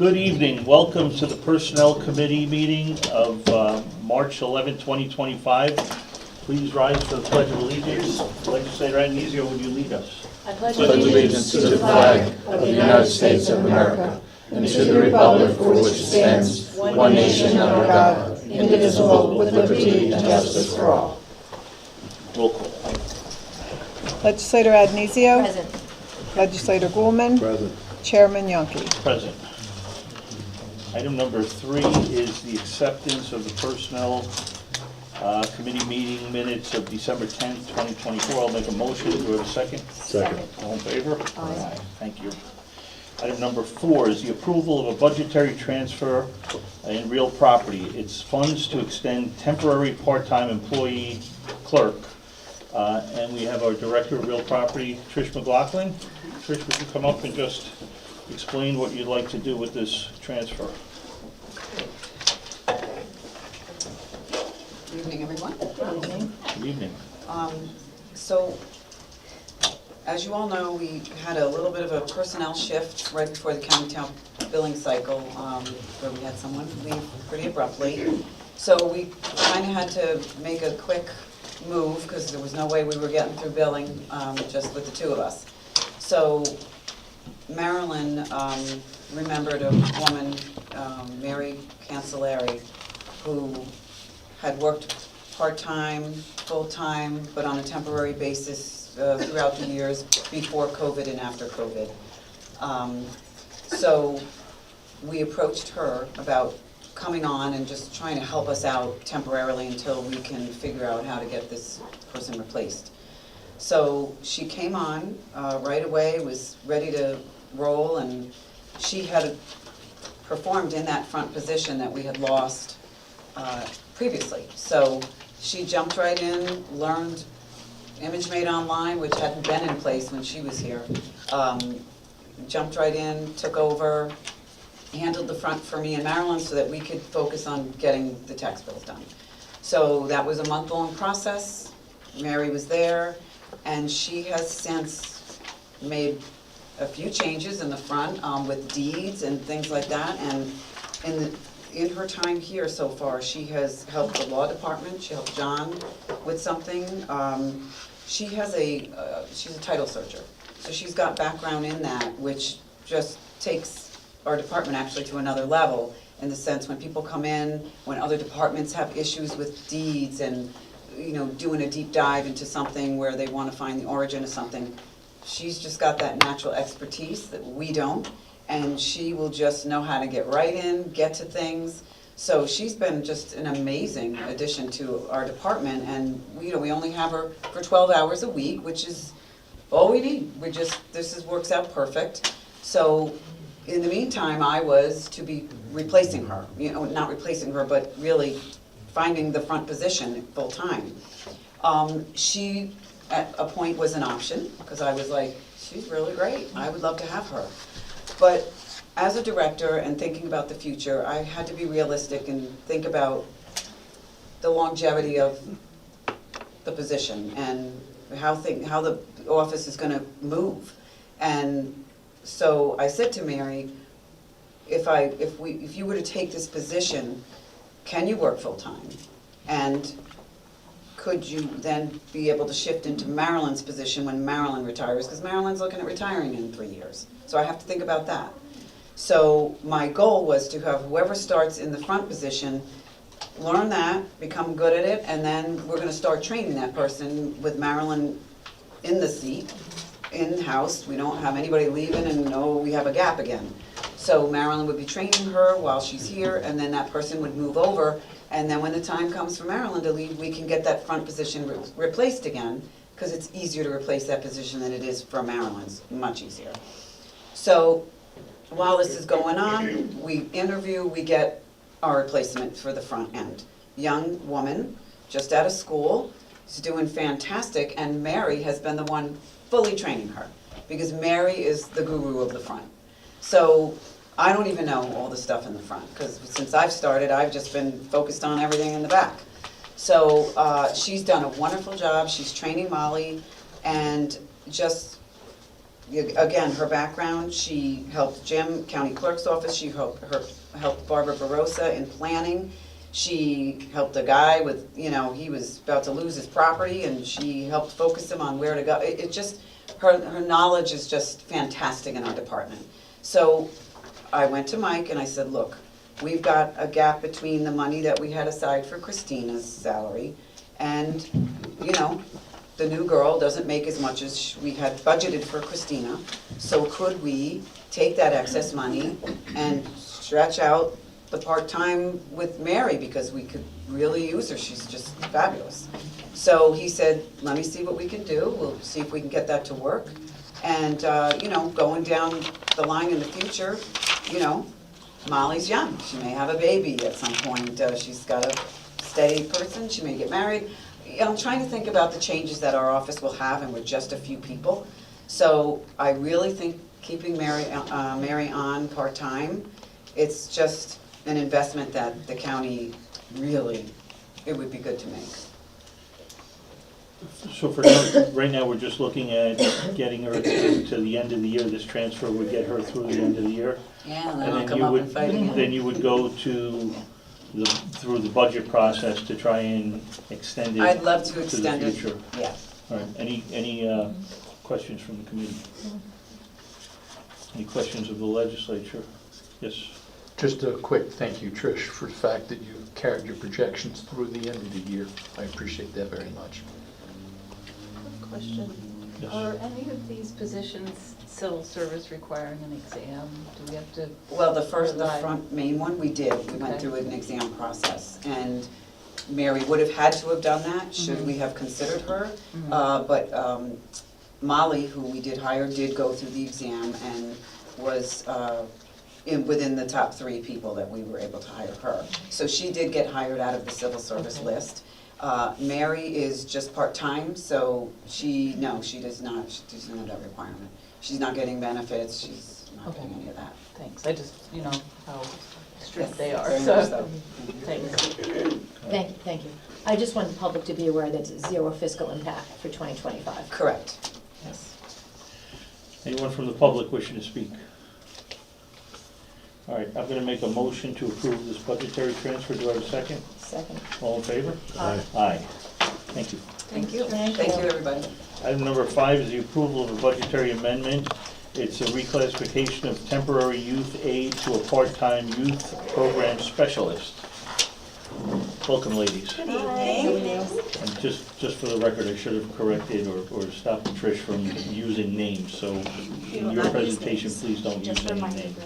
Good evening. Welcome to the Personnel Committee meeting of March 11, 2025. Please rise for the Pledge of Allegiance. Legislator Agnizio, would you lead us? I pledge allegiance to the flag of the United States of America and to the republic for which it stands, one nation under God, indivisible, with liberty and justice for all. Roll call. Legislator Agnizio. Present. Legislator Goulman. Present. Chairman Yonke. Present. Item number 3 is the acceptance of the Personnel Committee meeting minutes of December 10th, 2024. I'll make a motion. Do we have a second? Second. All in favor? Aye. Thank you. Item number 4 is the approval of a budgetary transfer in real property. It's funds to extend temporary part-time employee clerk. And we have our Director of Real Property, Trish McLaughlin. Trish, would you come up and just explain what you'd like to do with this transfer? Good evening, everyone. Good evening. Good evening. So, as you all know, we had a little bit of a personnel shift right before the county town billing cycle, where we had someone leave pretty abruptly. So we kind of had to make a quick move because there was no way we were getting through billing just with the two of us. So Marilyn remembered a woman, Mary Cancelleri, who had worked part-time, full-time, but on a temporary basis throughout the years before COVID and after COVID. So we approached her about coming on and just trying to help us out temporarily until we can figure out how to get this person replaced. So she came on right away, was ready to roll, and she had performed in that front position that we had lost previously. So she jumped right in, learned ImageMate Online, which hadn't been in place when she was here. Jumped right in, took over, handled the front for me and Marilyn so that we could focus on getting the tax bills done. So that was a month-long process. Mary was there, and she has since made a few changes in the front with deeds and things like that. And in her time here so far, she has helped the law department. She helped John with something. She's a title searcher, so she's got background in that, which just takes our department actually to another level, in the sense when people come in, when other departments have issues with deeds and, you know, doing a deep dive into something where they want to find the origin of something, she's just got that natural expertise that we don't, and she will just know how to get right in, get to things. So she's been just an amazing addition to our department, and we only have her for 12 hours a week, which is all we need. This works out perfect. So in the meantime, I was to be replacing her, not replacing her, but really finding the front position full time. She, at a point, was an option, because I was like, she's really great, I would love to have her. But as a director and thinking about the future, I had to be realistic and think about the longevity of the position and how the office is going to move. And so I said to Mary, if you were to take this position, can you work full-time? And could you then be able to shift into Marilyn's position when Marilyn retires? Because Marilyn's looking at retiring in 3 years. So I have to think about that. So my goal was to have whoever starts in the front position learn that, become good at it, and then we're going to start training that person with Marilyn in the seat, in-house. We don't have anybody leaving and we have a gap again. So Marilyn would be training her while she's here, and then that person would move over, and then when the time comes for Marilyn to leave, we can get that front position replaced again, because it's easier to replace that position than it is for Marilyn's, much easier. So while this is going on, we interview, we get our replacement for the front end. Young woman, just out of school, she's doing fantastic, and Mary has been the one fully training her, because Mary is the guru of the front. So I don't even know all the stuff in the front, because since I've started, I've just been focused on everything in the back. So she's done a wonderful job. She's training Molly, and just again, her background, she helped Jim, County Clerk's office, she helped Barbara Barossa in planning. She helped a guy with, he was about to lose his property, and she helped focus him on where to go. It just, her knowledge is just fantastic in our department. So I went to Mike and I said, look, we've got a gap between the money that we had aside for Christina's salary, and, the new girl doesn't make as much as we had budgeted for Christina. So could we take that excess money and stretch out the part-time with Mary, because we could really use her, she's just fabulous. So he said, let me see what we can do, we'll see if we can get that to work. And, going down the line in the future, Molly's young, she may have a baby at some point, she's got a steady person, she may get married. I'm trying to think about the changes that our office will have, and we're just a few people. So I really think keeping Mary on part-time, it's just an investment that the county really, it would be good to make. So for now, right now, we're just looking at getting her to the end of the year. This transfer would get her through the end of the year. Yeah, and then I'll come up and fight again. Then you would go to through the budget process to try and extend it. I'd love to extend it, future. yeah. All right, any questions from the committee? Any questions of the legislature? Yes? Just a quick thank you, Trish, for the fact that you carried your projections through the end of the year. I appreciate that very much. Question. Yes. Are any of these positions civil service requiring an exam? Do we have to? Well, the rely- front main one, we did. We went Okay. through an exam process. And Mary would have had to have done that, should we have considered her. But Molly, who we did hire, did go through the exam and was within the top 3 people that we were able to hire her. So she did get hired out of the civil service list. Mary is just part-time, so she does not, she doesn't have that requirement. She's not getting benefits, she's not getting any of that. Thanks, I just, how strict Yes, they are, very so, much so. thanks. Thank you. I just want the public to be aware that it's zero fiscal impact for 2025. Correct, yes. Anyone from the public wishing to speak? All right, I'm gonna make a motion to approve this budgetary transfer. Do I have a second? Second. All in favor? Aye. Aye. Thank you. Thank you. Thank Thank you. you, everybody. Item number 5 is the approval of a budgetary amendment. It's a reclassification of temporary youth aide to a part-time youth program specialist. Welcome, ladies. And just for the record, I should have corrected or stopped Trish from using names, so in your presentation, please don't use any names.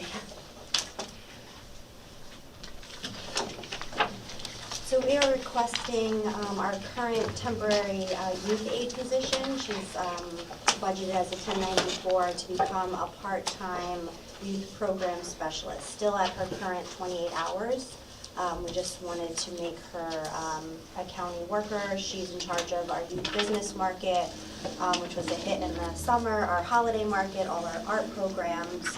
So we are requesting our current temporary youth aide position. She's budgeted as a 1094 to become a part-time youth program specialist, still at her current 28 hours. We just wanted to make her a county worker. She's in charge of our youth business market, which was a hit in the summer, our holiday market, all our art programs.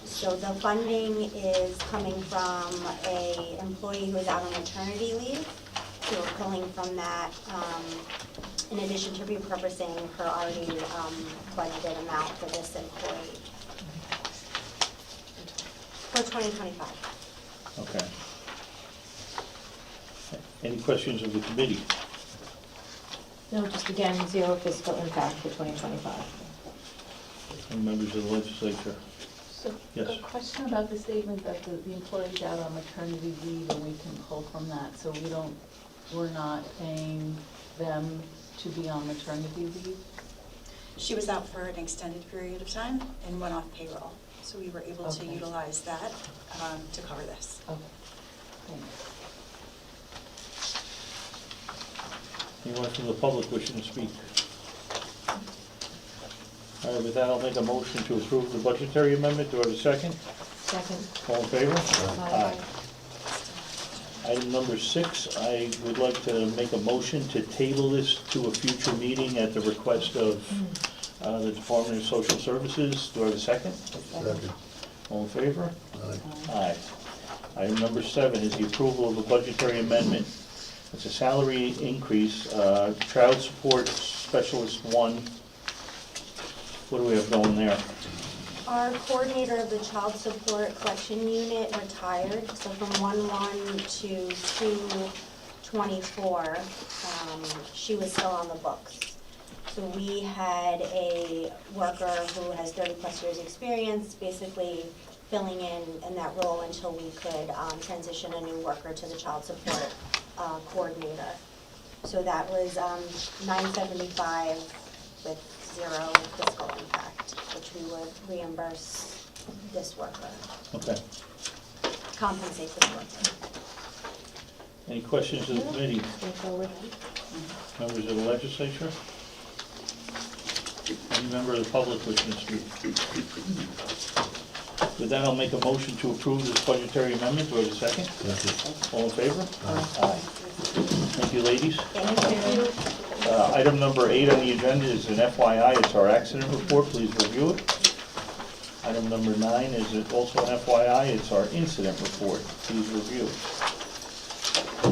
So the funding is coming from an employee who is out on maternity leave. So we're pulling from that, in addition to repurposing her already budgeted amount for this employee for 2025. Okay. Any questions of the committee? No, just again, zero fiscal impact for 2025. Any members of the legislature? So, Yes. a question about the statement that the employee's out on maternity leave and we can pull from that, so we're not paying them to be on maternity leave? She was out for an extended period of time and went off payroll, so we were able to Okay. utilize that to cover this. Okay, thanks. Anyone from the public wishing to speak? All right, with that, I'll make a motion to approve the budgetary amendment. Do I have a second? Second. All in favor? Aye. Item number 6, I would like to make a motion to table this to a future meeting at the request of the Department of Social Services. Do I have a second? Second. All in favor? Aye. Item number 7 is the approval of a budgetary amendment. It's a salary increase, child support specialist 1, What do we have going there? Our coordinator of the child support collection unit retired, so from 1/1 to 2/24, she was still on the books. So we had a worker who has 30-plus years' experience, basically filling in that role until we could transition a new worker to the child support coordinator. So that was $975 with zero fiscal impact, which we would reimburse this worker, Okay. compensate this worker. Any questions of the committee? Members of the legislature? Any member of the public wishing to speak? With that, I'll make a motion to approve this budgetary amendment. Do I have a second? All in favor? Aye. Thank you, ladies. Thank you. Item number 8 on the agenda is an FYI. It's our accident report. Please review it. Item number 9 is also an FYI. It's our incident report. Please review it.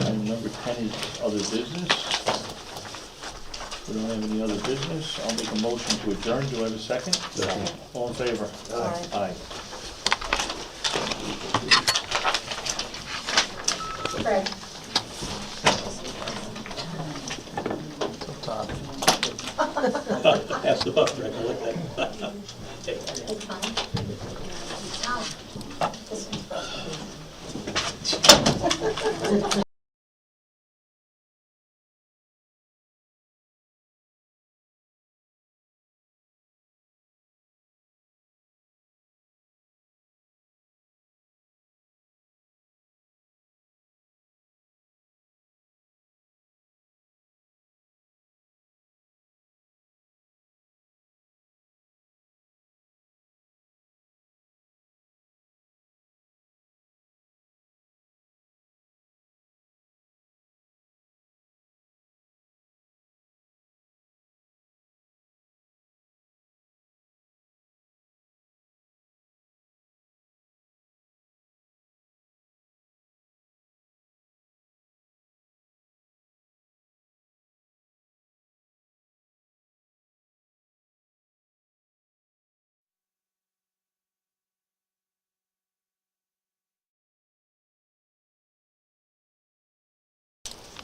Item number 10 is other business. We don't have any other business. I'll make a motion to adjourn. Do I have a second? Second. All in favor? Aye. Fred? Pass the buck, Rick, I like that. It's fine. This one's broken.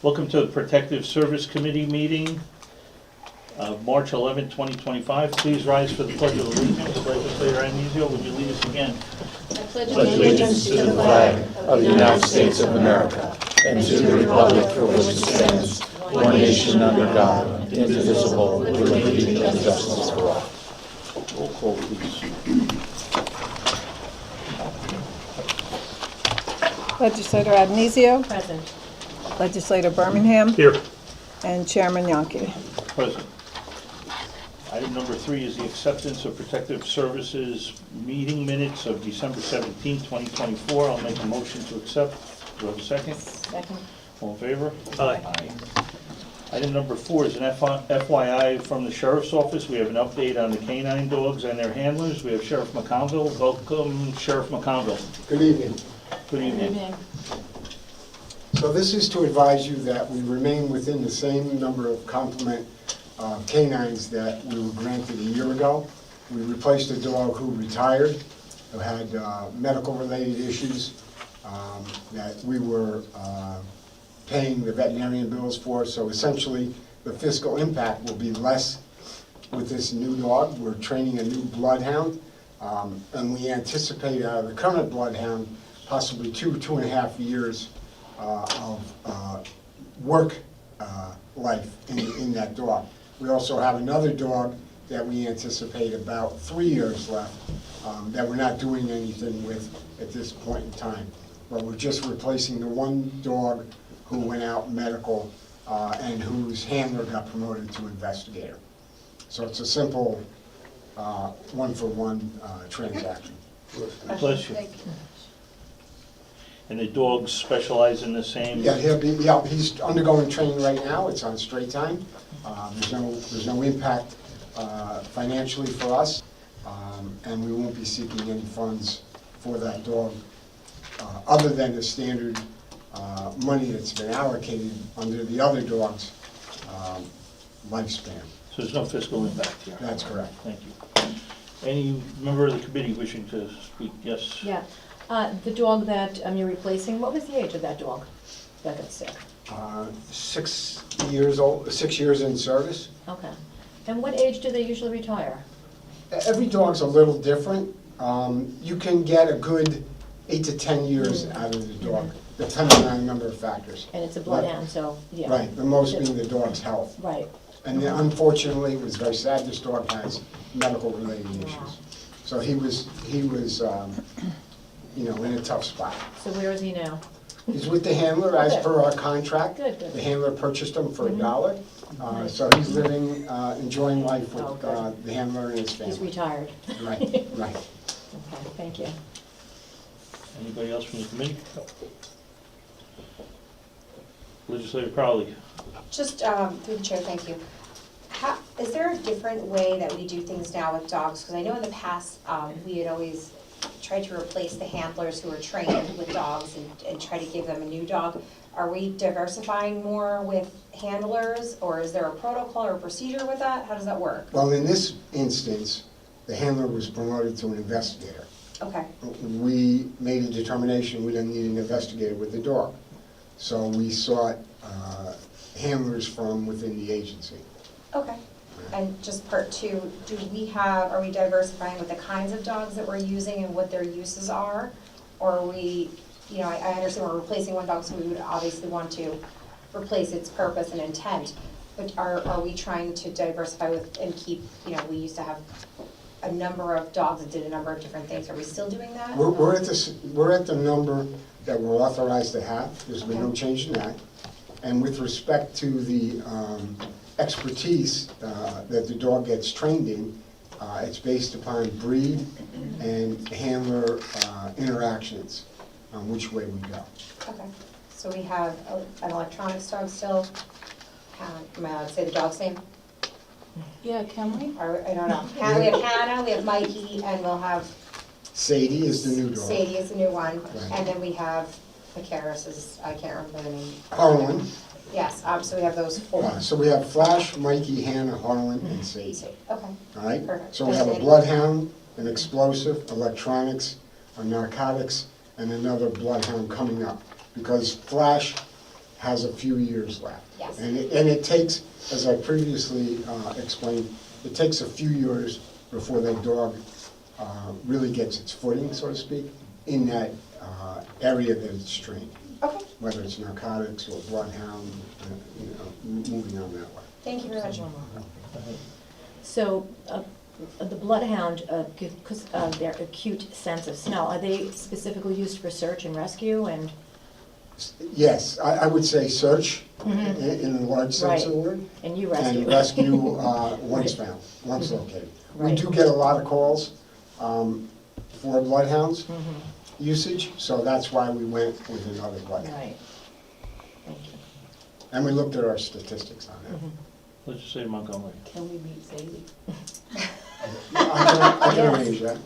Welcome to the Protective Service Committee meeting of March 11, 2025. Please rise for the Pledge of Allegiance. Legislator Anizio, would you lead us again? Pledge Pledge allegiance to the flag of the United States of America and to the republic for which it stands, one nation under God, indivisible, with liberty and justice for all. Roll call, please. Legislator Adnesio, Present. Legislator Birmingham, Here. and Chairman Yonke. Present. Item number 3 is the acceptance of Protective Services meeting minutes of December 17, 2024. I'll make a motion to accept. Do I have a second? Second. All in favor? Aye. Item number 4 is an FYI from the Sheriff's Office. We have an update on the canine dogs and their handlers. We have Sheriff McConville. Welcome, Sheriff McConville. Good evening. Good evening. So this is to advise you that we remain within the same number of complement canines that we were granted a year ago. We replaced a dog who retired, who had medical-related issues that we were paying the veterinarian bills for. So essentially, the fiscal impact will be less with this new dog. We're training a new bloodhound, and we anticipate out of the current bloodhound possibly 2.5 years of work life in that dog. We also have another dog that we anticipate about 3 years left that we're not doing anything with at this point in time. But we're just replacing the one dog who went out medical and whose handler got promoted to investigator. So it's a simple one-for-one transaction. Bless you. And the dogs specialize in the same? Yeah, he's undergoing training right now. It's on straight time. There's no impact financially for us, and we won't be seeking any funds for that dog other than the standard money that's been allocated under the other dog's lifespan. So there's no fiscal impact here? That's correct. Thank you. Any member of the committee wishing to speak? Yes? Yeah. The dog that you're replacing, what was the age of that dog that got sick? 6 years old, 6 years in service. Okay. And what age do they usually retire? Every dog's a little different. You can get a good 8 to 10 years out of the dog, depending on a number of factors. And it's a bloodhound, so, yeah. Right, the most being the dog's health. Right. And unfortunately, it was very sad, this dog has medical-related issues. So he was, you know, in a tough spot. So where is he now? He's with the handler as per our contract. Good, good. The handler purchased him for $1. Nice. So he's living, enjoying life Oh, with good. the handler and his family. He's retired. Right, right. Okay, thank you. Anybody else from the committee? Legislator Crowley. Just through the chair, thank you. Is there a different way that we do things now with dogs? Because I know in the past, we had always tried to replace the handlers who were trained with dogs and try to give them a new dog. Are we diversifying more with handlers, or is there a protocol or a procedure with that? How does that work? Well, in this instance, the handler was promoted to an investigator. Okay, We made a determination we didn't need an investigator with the dog. So we sought handlers from within the agency. okay. And just part two, are we diversifying with the kinds of dogs that we're using and what their uses are? Or are we, you know, I understand we're replacing one dog, so we would obviously want to replace its purpose and intent. But are we trying to diversify with and keep, you know, we used to have a number of dogs that did a number of different things. Are we still doing that? We're at the number that we're authorized to have. There's been no change in that. And with respect to the expertise that the dog gets trained in, it's based upon breed and handler interactions on which way we go. Okay, so we have an electronics dog still. Am I allowed to say the dog's name? Yeah, can we? Or, I don't know. We have Hannah, we have Mikey, and we'll have Sadie is the new dog. Sadie is the new one. Right. And then we have Macaris, I can't remember the name. Harlan. Yes, so we have those four. So we have Flash, Mikey, Hannah, Harlan, and Sadie. Okay, All right? Perfect. So we have a bloodhound, an explosive, electronics, a narcotics, and another bloodhound coming up. Because Flash has a few years left. Yes. And it takes, as I previously explained, it takes a few years before that dog really gets its footing, so to speak, in that area that it's trained. Okay, Whether it's narcotics or bloodhound, you know, moving on that way. thank you very much. So, the bloodhound, because their acute sense of smell, are they specifically used for search and rescue and? Yes, I would say search in a large sense of the word. And you rescue? And rescue once found, once located. We Right. do get a lot of calls for bloodhounds usage, so that's why we went with another bloodhound. Right, thank you. And we looked at our statistics on that. Legislator Montgomery. Can we meet Sadie? I can arrange that.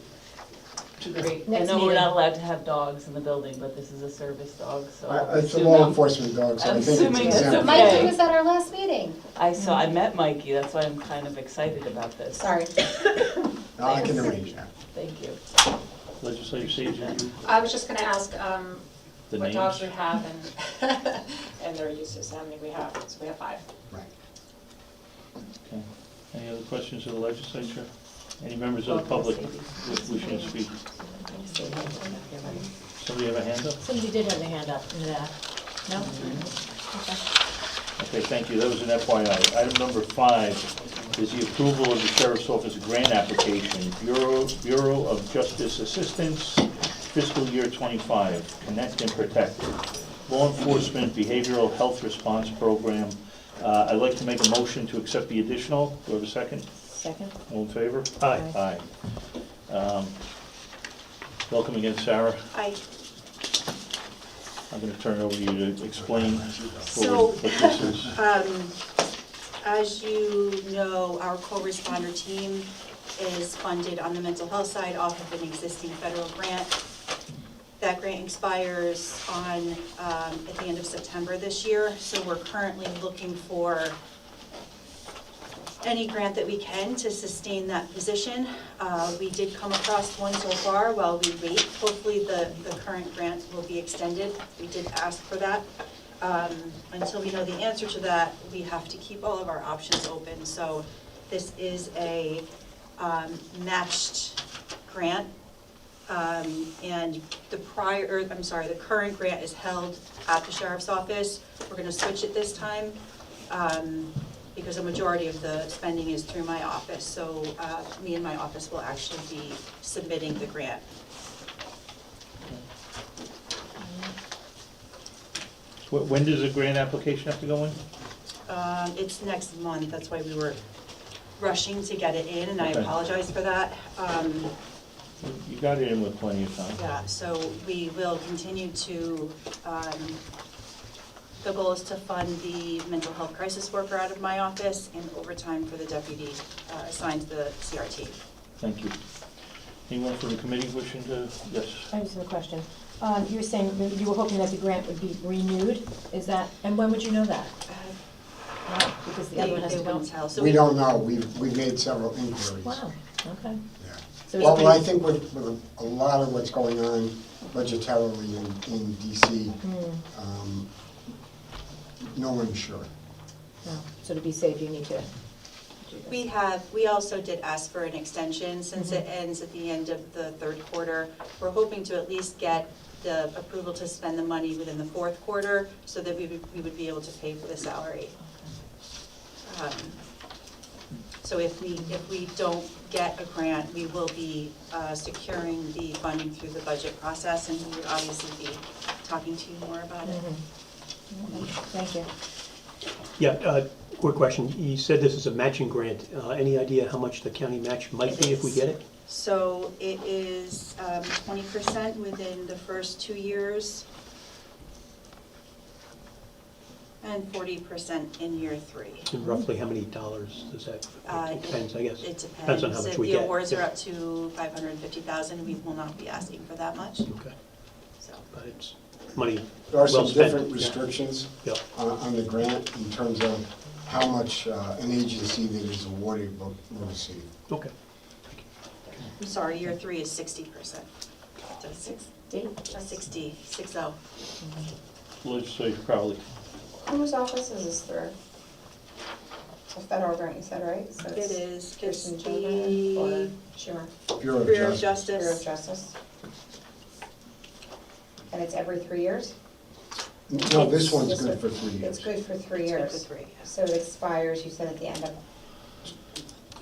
Great. I Next know we're meeting. not allowed to have dogs in the building, but this is a service dog, so. It's a law enforcement dog, so I I'm think assuming it's it's exempt. okay. Mikey was at our last meeting. I met Mikey, that's why I'm kind of excited about this. Sorry. I can arrange that. Thank you. Legislator Sage, I was just gonna ask, the what dogs we names. have and, and their uses, how many we have, so we have 5. Right. Okay. Any other questions of the legislature? Any members of the public wishing to speak? Somebody have a hand up? Somebody did have their hand up in the back. No? Okay. Okay, thank you. That was an FYI. Item number 5 is the approval of the Sheriff's Office grant application, Bureau of Justice Assistance, fiscal year 25, Connect and Protect, Law Enforcement Behavioral Health Response Program. I'd like to make a motion to accept the additional. Do I have a second? Second? All in favor? Aye. Aye. Welcome again, Sarah. I, I'm going to turn it over to you to explain So, what this is. as you know, our co-responder team is funded on the mental health side off of an existing federal grant. That grant expires on, at the end of September this year, so we're currently looking for any grant that we can to sustain that position. We did come across one so far while we wait. Hopefully the current grant will be extended. We did ask for that. Until we know the answer to that, we have to keep all of our options open. So this is a matched grant. And the current grant is held at the Sheriff's Office. We're gonna switch it this time. Because a majority of the spending is through my office, so me and my office will actually be submitting the grant. When does the grant application have to go in? It's next month, that's why we were rushing to get it in, and I Okay. apologize for that. You got it in with plenty of time. Yeah, so we will continue to, the goal is to fund the mental health crisis worker out of my office and overtime for the deputy assigned to the CRT. Thank you. Anyone from the committee wishing to, yes? I just have a question. You were saying that you were hoping that the grant would be renewed, is that, and when would you know that? Because the other one has They to go. wouldn't tell. So We don't know, we've made several inquiries. Wow, okay. Yeah. So it's Well, pretty- I think with a lot of what's going on budgetarily in DC, no one's sure. No. So to be safe, you need to do this. We also did ask for an extension since it ends at the end of the third quarter. We're hoping to at least get the approval to spend the money within the fourth quarter so that we would be able to pay for the salary. So if we don't get a grant, we will be securing the funding through the budget process, and we would obviously be talking to you more about it. Okay, thank you. Yeah, quick question. You said this is a matching grant. Any idea how much the county match might be if we get it? So it is 20% within the first 2 years and 40% in year 3. And roughly how many dollars does that, it depends, I guess. It depends. Depends on how much If we the get. awards are Yeah. up to $550,000, we will not be asking for that much, Okay, so. but it's money There are well some spent. different Yeah. restrictions Yeah. on the grant in terms of how much an agency that is awarded will receive. Okay. I'm sorry, year 3 is 60%. So 60. Legislature probably. Whose office is this through? A federal grant, you said, right? So It it's is, Kirsten it's Gillibrand or the Schumer? Bureau of Bureau of Justice. Bureau of Justice. Justice? And it's every 3 years? No, this one's This good one- for 3 years. It's good for 3 It's good years. for 3, yes. So it expires, you said, at the end of,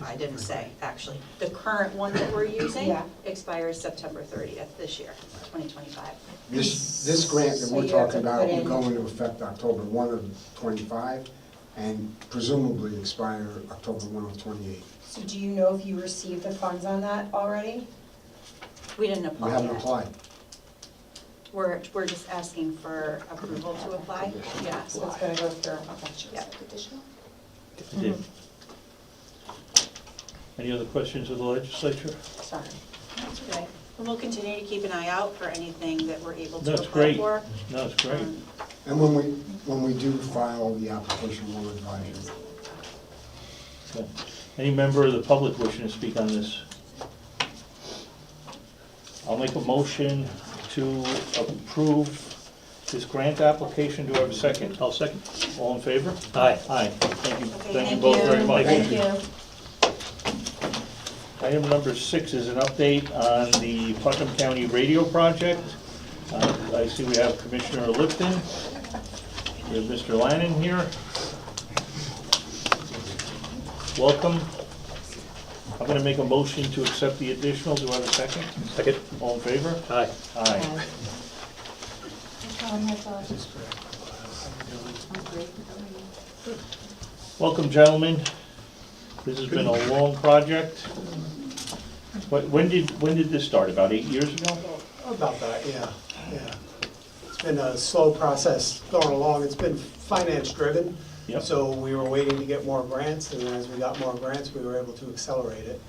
I didn't say, actually. The current one that we're using Yeah. expires September 30th this year, 2025. This grant that So we're you have talking to about put will in- go into effect October 1 of '25 and presumably expire October 1 of '28. so do you know if you received the funds on that already? We didn't We apply haven't yet. applied. We're just asking for approval to apply. Yeah, So it's gonna go through, okay. Yeah. It did. Any other questions of the legislature? Sorry. that's okay. And we'll continue to keep an eye out for anything that we're able to That's apply great. for. No, it's great. And when we do file the application, we'll advise you. Okay. Any member of the public wishing to speak on this? I'll make a motion to approve this grant application. Do I have a second? I'll second. All in favor? Aye. Aye. Thank you. Okay, Thank you thank both you. very much. Thank you. Item number 6 is an update on the Putnam County Radio Project. I see we have Commissioner Lipton. We have Mr. Lannon here. Welcome. I'm going to make a motion to accept the additional. Do I have a second? Second. All in favor? Aye. Aye. Welcome, gentlemen. This has been a long project. When did this start? About 8 years ago? About that, yeah. It's been a slow process going along. It's been finance-driven. Yep. So we were waiting to get more grants, and as we got more grants, we were able to accelerate it.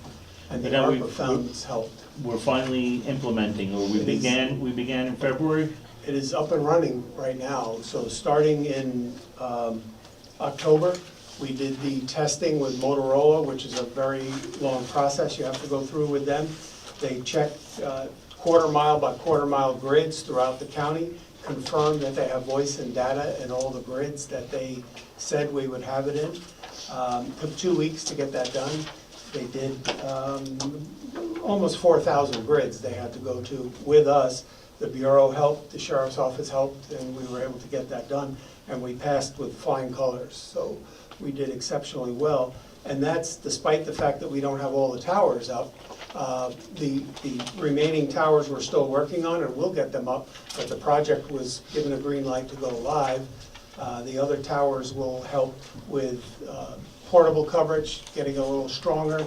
And the But now ARPA funds helped. We're finally implementing, or we It is. began in February? It is up and running right now. So starting in October, We did the testing with Motorola, which is a very long process you have to go through with them. They checked quarter mile by quarter mile grids throughout the county, confirmed that they have voice and data in all the grids that they said we would have it in. Took 2 weeks to get that done. They did almost 4,000 grids they had to go to with us. The Bureau helped, the Sheriff's Office helped, and we were able to get that done. And we passed with flying colors, so we did exceptionally well. And that's despite the fact that we don't have all the towers up. The remaining towers we're still working on, and we'll get them up, but the project was given a green light to go live. The other towers will help with portable coverage, getting a little stronger.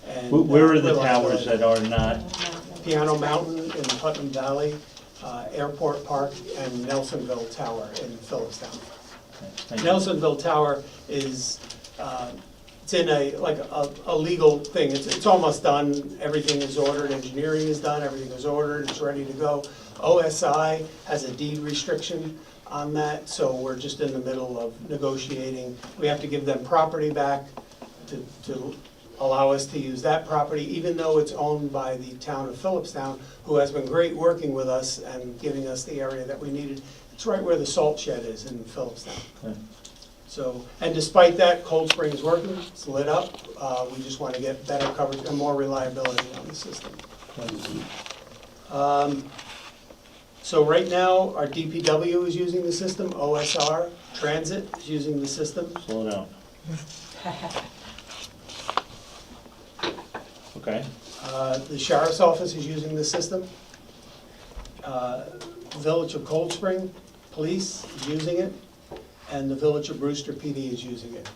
And Where are the towers that are not? Piano Mountain in Putnam Valley, Airport Park, and Nelsonville Tower in Phillipstown. Thank you. Nelsonville Tower is, it's in a legal thing. It's almost done. Everything is ordered. Engineering is done. Everything is ordered. It's ready to go. OSI has a deed restriction on that, so we're just in the middle of negotiating. We have to give them property back to allow us to use that property, even though it's owned by the town of Phillipstown, who has been great working with us and giving us the area that we needed. It's right where the salt shed is in Phillipstown. Okay. So, and despite that, Cold Spring is working, it's lit up. We just want to get better coverage and more reliability on the system. So right now, our DPW is using the system, OSR, Transit is using the system. Slow down. Okay. The Sheriff's Office is using the system. Village of Cold Spring Police is using it, and the Village of Brewster PD is using it.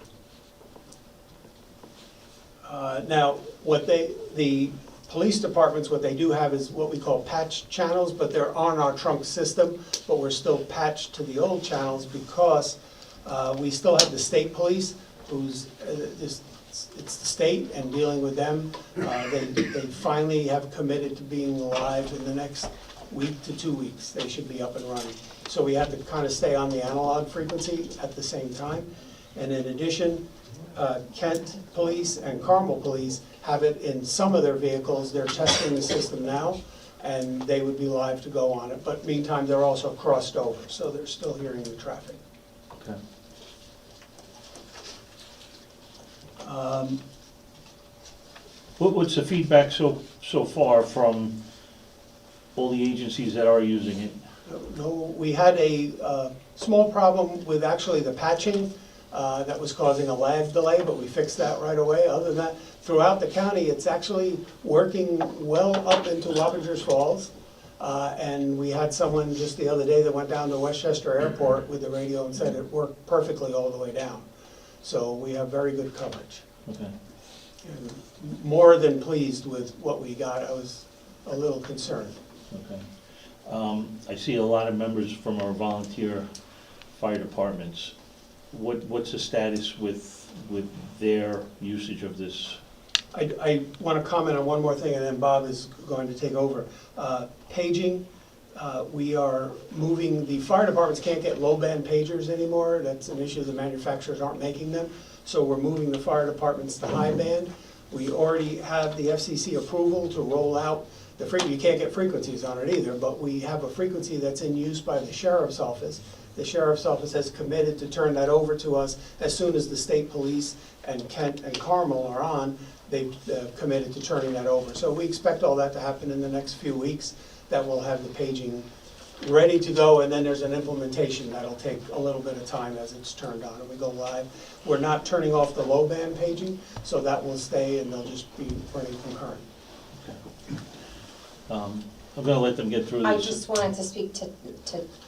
Now, the police departments, what they do have is what we call patch channels, but they're on our trunk system, but we're still patched to the old channels because we still have the state police, who's, it's the state, and dealing with them. They finally have committed to being live in the next week to 2 weeks. They should be up and running. So we have to kind of stay on the analog frequency at the same time. And in addition, Kent Police and Carmel Police have it in some of their vehicles. They're testing the system now, and they would be live to go on it. But meantime, they're also crossed over, so they're still hearing the traffic. Okay. What's the feedback so far from all the agencies that are using it? No, we had a small problem with actually the patching that was causing a lag delay, but we fixed that right away. Other than that, throughout the county, it's actually working well up into Wappingers Falls. And we had someone just the other day that went down to Westchester Airport with the radio and said it worked perfectly all the way down. So we have very good coverage. Okay. And more than pleased with what we got. I was a little concerned. Okay. I see a lot of members from our volunteer fire departments. What's the status with their usage of this? I want to comment on one more thing, and then Bob is going to take over. Paging, we are moving, the fire departments can't get low-band pagers anymore. That's an issue, the manufacturers aren't making them. So we're moving the fire departments to high band. We already have the FCC approval to roll out the frequency. You can't get frequencies on it either, but we have a frequency that's in use by the Sheriff's Office. The Sheriff's Office has committed to turn that over to us as soon as the state police and Kent and Carmel are on. They've committed to turning that over. So we expect all that to happen in the next few weeks, that we'll have the paging ready to go, and then there's an implementation that'll take a little bit of time as it's turned on and we go live. We're not turning off the low band paging, so that will stay and they'll just be running concurrent. I'm going to let them get through this. I just wanted to speak to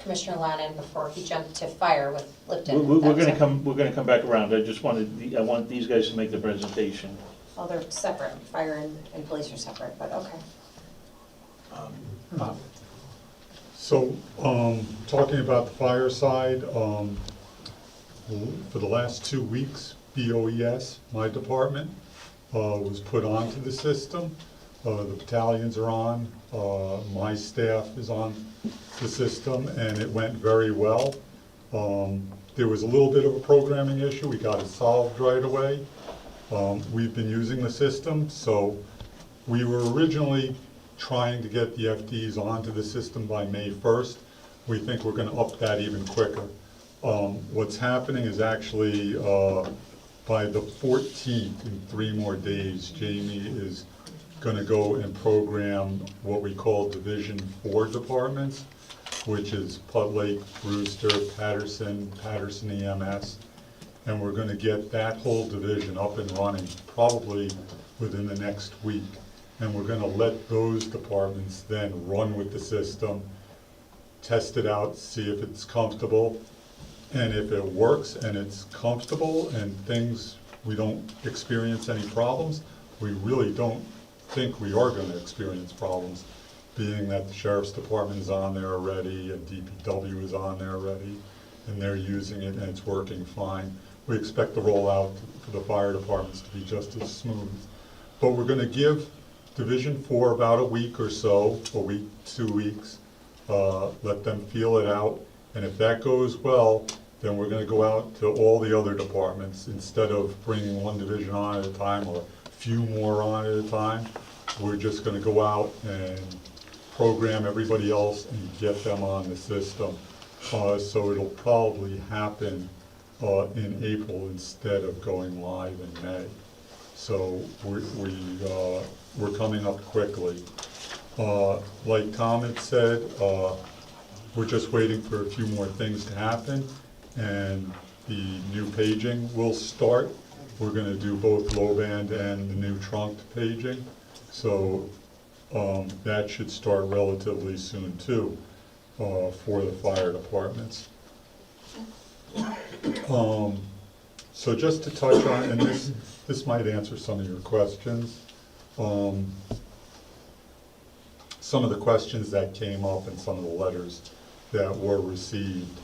Commissioner Lannon before he jumped to fire with Lipton. We're going to come back around. I want these guys to make the presentation. Well, they're separate. Fire and police are separate, but okay. Bob. So, talking about the fire side, for the last 2 weeks, BOES, my department, was put onto the system. The battalions are on, my staff is on the system, and it went very well. There was a little bit of a programming issue, we got it solved right away. We've been using the system, so we were originally trying to get the FDs onto the system by May 1st. We think we're gonna up that even quicker. What's happening is actually, by the 14th, in 3 more days, Jamie is gonna go and program what we call Division 4 departments, which is Putt Lake, Brewster, Patterson EMS. And we're gonna get that whole division up and running probably within the next week. And we're gonna let those departments then run with the system, test it out, see if it's comfortable. And if it works and it's comfortable and we don't experience any problems, we really don't think we are gonna experience problems, being that the Sheriff's Department is on there already and DPW is on there already, and they're using it and it's working fine. We expect the rollout for the fire departments to be just as smooth. But we're gonna give Division 4 about a week or so, a week, 2 weeks, let them feel it out, and if that goes well, then we're gonna go out to all the other departments. Instead of bringing one division on at a time or a few more on at a time, we're just gonna go out and program everybody else and get them on the system. So it'll probably happen in April instead of going live in May. So we're coming up quickly. Like Tom had said, we're just waiting for a few more things to happen, and the new paging will start. We're gonna do both low band and the new trunked paging. So that should start relatively soon too, for the fire departments. So just to touch on, and this might answer some of your questions. Some of the questions that came up and some of the letters that were received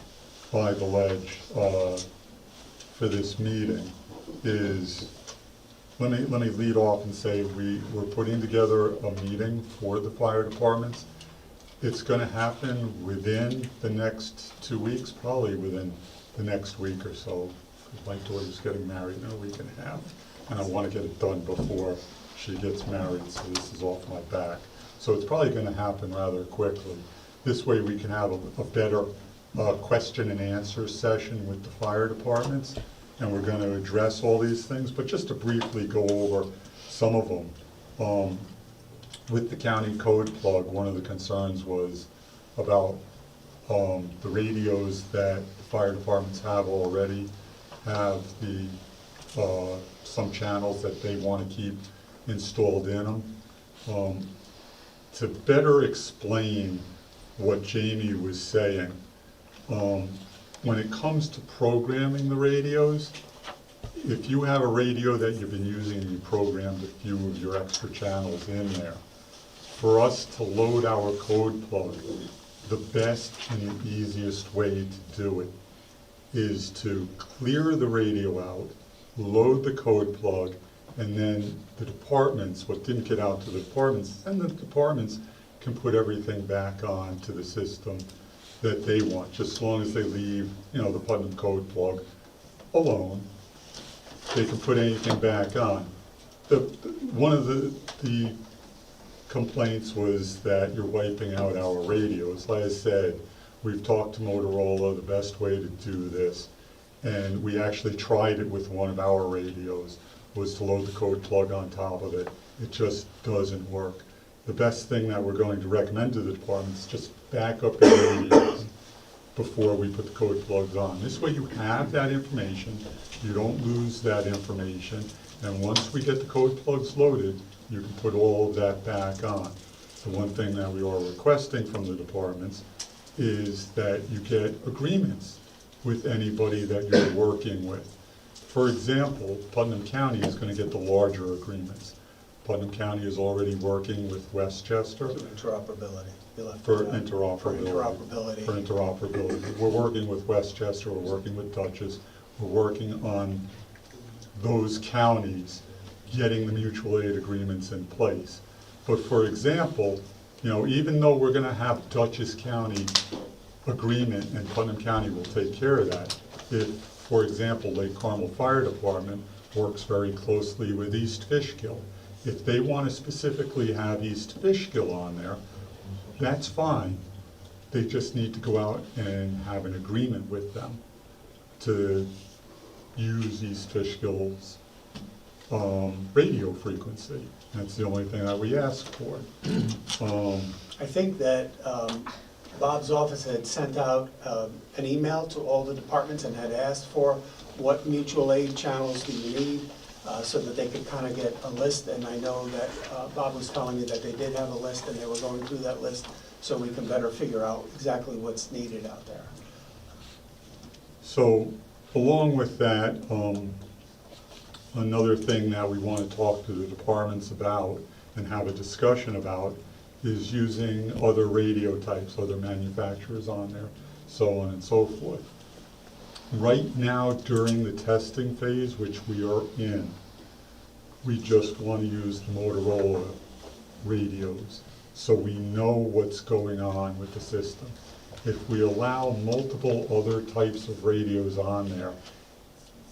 by the Ledge for this meeting is, let me lead off and say we're putting together a meeting for the fire departments. It's gonna happen within the next 2 weeks, probably within the next week or so. My daughter's getting married in a week and a half, and I wanna get it done before she gets married, so this is off my back. So it's probably gonna happen rather quickly. This way we can have a better question and answer session with the fire departments, and we're gonna address all these things, but just to briefly go over some of them. With the county code plug, one of the concerns was about the radios that the fire departments have already have some channels that they want to keep installed in them. To better explain what Jamie was saying, when it comes to programming the radios, if you have a radio that you've been using and you programmed a few of your extra channels in there, for us to load our code plug, the best and the easiest way to do it is to clear the radio out, load the code plug, and then the departments, what didn't get out to the departments, then the departments can put everything back on to the system that they want, just as long as they leave, the Putnam code plug alone. They can put anything back on. One of the complaints was that you're wiping out our radios. Like I said, we've talked to Motorola, the best way to do this, and we actually tried it with one of our radios, was to load the code plug on top of it. It just doesn't work. The best thing that we're going to recommend to the department is just back up your radios before we put the code plugs on. This way you have that information, you don't lose that information, and once we get the code plugs loaded, you can put all of that back on. The one thing that we are requesting from the departments is that you get agreements with anybody that you're working with. For example, Putnam County is going to get the larger agreements. Putnam County is already working with Westchester. Interoperability. For interoperability. For interoperability. We're working with Westchester, we're working with Dutchess, we're working on those counties getting the mutual aid agreements in place. But for example, even though we're gonna have Dutchess County agreement, and Putnam County will take care of that. If, for example, Lake Carmel Fire Department works very closely with East Fishkill, if they want to specifically have East Fishkill on there, that's fine. They just need to go out and have an agreement with them to use East Fishkill's radio frequency. That's the only thing that we ask for. I think that Bob's office had sent out an email to all the departments and had asked for what mutual aid channels do you need, so that they could kind of get a list. And I know that Bob was telling me that they did have a list and they were going through that list so we can better figure out exactly what's needed out there. So along with that, another thing that we want to talk to the departments about and have a discussion about is using other radio types, other manufacturers on there, so on and so forth. Right now, during the testing phase, which we are in, we just want to use the Motorola radios, so we know what's going on with the system. If we allow multiple other types of radios on there,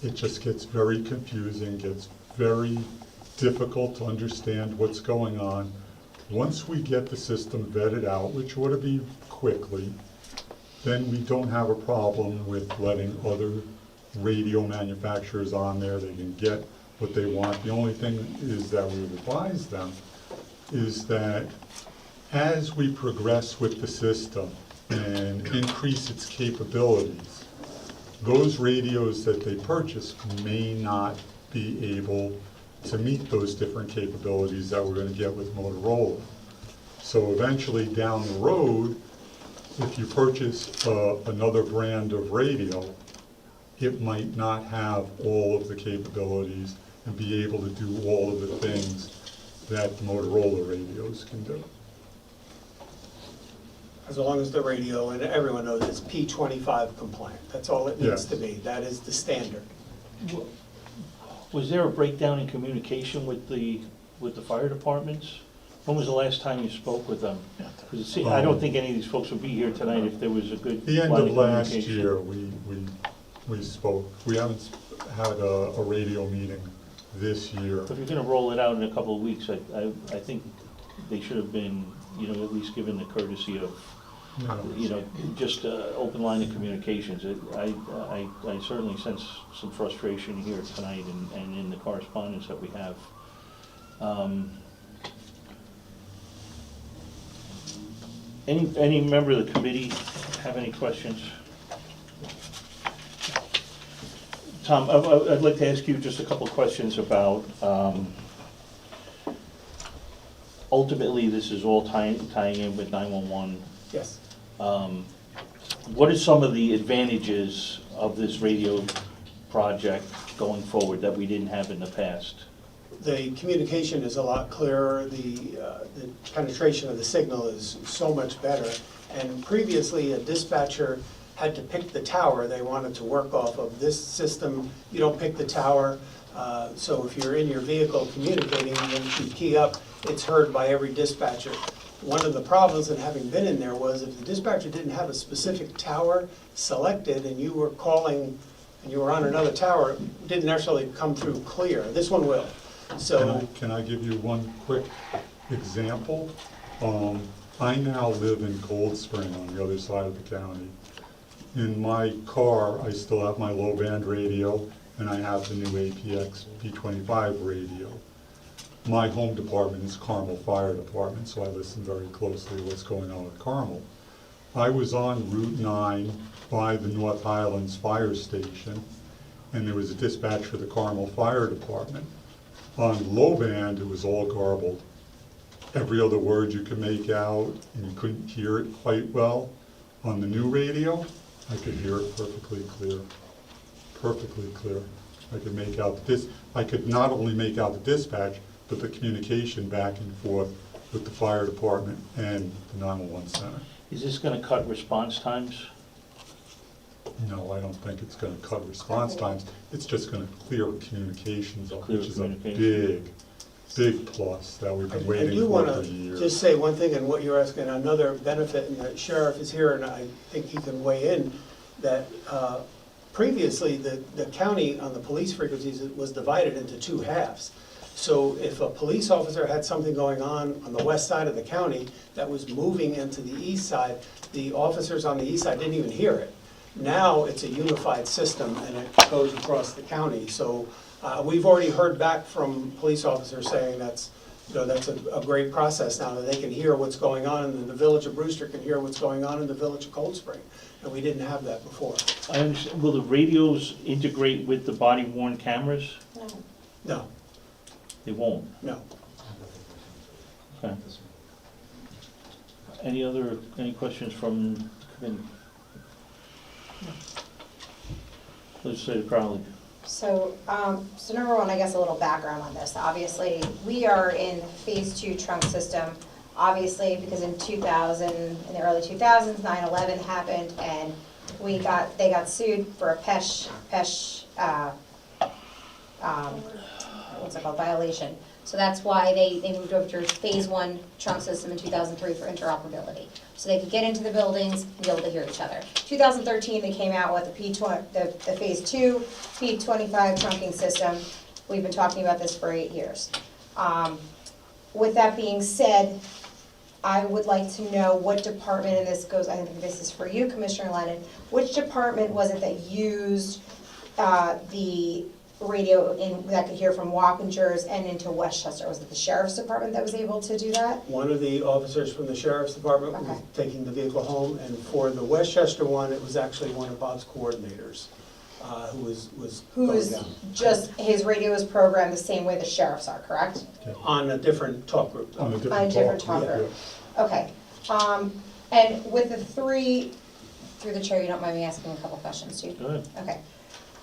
it just gets very confusing, gets very difficult to understand what's going on. Once we get the system vetted out, which ought to be quickly, then we don't have a problem with letting other radio manufacturers on there. They can get what they want. The only thing is that we would advise them is that as we progress with the system and increase its capabilities, those radios that they purchase may not be able to meet those different capabilities that we're going to get with Motorola. So eventually down the road, if you purchase another brand of radio, it might not have all of the capabilities and be able to do all of the things that the Motorola radios can do. As long as the radio, and everyone knows it's P25 compliant, that's all it needs to be. That is the standard. Was there a breakdown in communication with the fire departments? When was the last time you spoke with them? Because I don't think any of these folks would be here tonight if there was a good The end line of last communication. year, we spoke. We haven't had a radio meeting this year. If you're gonna roll it out in a couple of weeks, I think they should have been, at least given the courtesy of, just open line of communications. I certainly sense some frustration here tonight and in the correspondence that we have. Any member of the committee have any questions? Tom, I'd like to ask you just a couple of questions about, ultimately, this is all tying in with 911. Yes. What are some of the advantages of this radio project going forward that we didn't have in the past? The communication is a lot clearer, the penetration of the signal is so much better. And previously, a dispatcher had to pick the tower they wanted to work off of. This system, you don't pick the tower, so if you're in your vehicle communicating, when you key up, it's heard by every dispatcher. One of the problems in having been in there was if the dispatcher didn't have a specific tower selected and you were calling and you were on another tower, it didn't necessarily come through clear. This one will. So Can I give you one quick example? I now live in Cold Spring on the other side of the county. In my car, I still have my low band radio and I have the new APX P25 radio. My home department is Carmel Fire Department, so I listen very closely to what's going on with Carmel. I was on Route 9 by the North Highlands Fire Station, and there was a dispatch for the Carmel Fire Department. On low band, it was all garbled. Every other word you could make out, and you couldn't hear it quite well. On the new radio, I could hear it perfectly clear. Perfectly clear. I could make out this. I could not only make out the dispatch, but the communication back and forth with the fire department and the 911 center. Is this gonna cut response times? No, I don't think it's gonna cut response times. It's just gonna clear communications up, which is a big big plus that we've been I waiting do for want for to years. just say one thing, and what you're asking, another benefit, and the sheriff is here, and I think he can weigh in, that previously, the county on the police frequencies was divided into two halves. So if a police officer had something going on the west side of the county that was moving into the east side, the officers on the east side didn't even hear it. Now, it's a unified system, and it goes across the county. So we've already heard back from police officers saying that's a great process now, that they can hear what's going on, and the village of Brewster can hear what's going on in the village of Cold Spring. And we didn't have that before. I understand, will the radios integrate with the body worn cameras? No, They won't, no. okay. Any questions from the committee? Legislator Crowley. So, so number one, I guess a little background on this. Obviously, we are in phase 2 trunk system. Obviously, because in the early 2000s, 9/11 happened, and they got sued for a PESH, what's it called, violation. So that's why they moved over to phase 1 trunk system in 2003 for interoperability. So they could get into the buildings and be able to hear each other. 2013, they came out with the phase 2 P25 trunking system. We've been talking about this for 8 years. With that being said, I would like to know what department, and this goes, I think this is for you, Commissioner Lennon, which department was it that used the radio that could hear from Wappingers and into Westchester? Was it the Sheriff's Department that was able to do that? One of the officers from the sheriff's department was Okay. taking the vehicle home, and for the Westchester one, it was actually one of Bob's coordinators who was going Who's down. just, his radio is programmed the same way the sheriff's are, correct? On a different talk group. On a On a different talk, talk yeah. group. Okay, and with the three, through the chair, you don't mind me asking a couple questions, do you? Go ahead. Okay,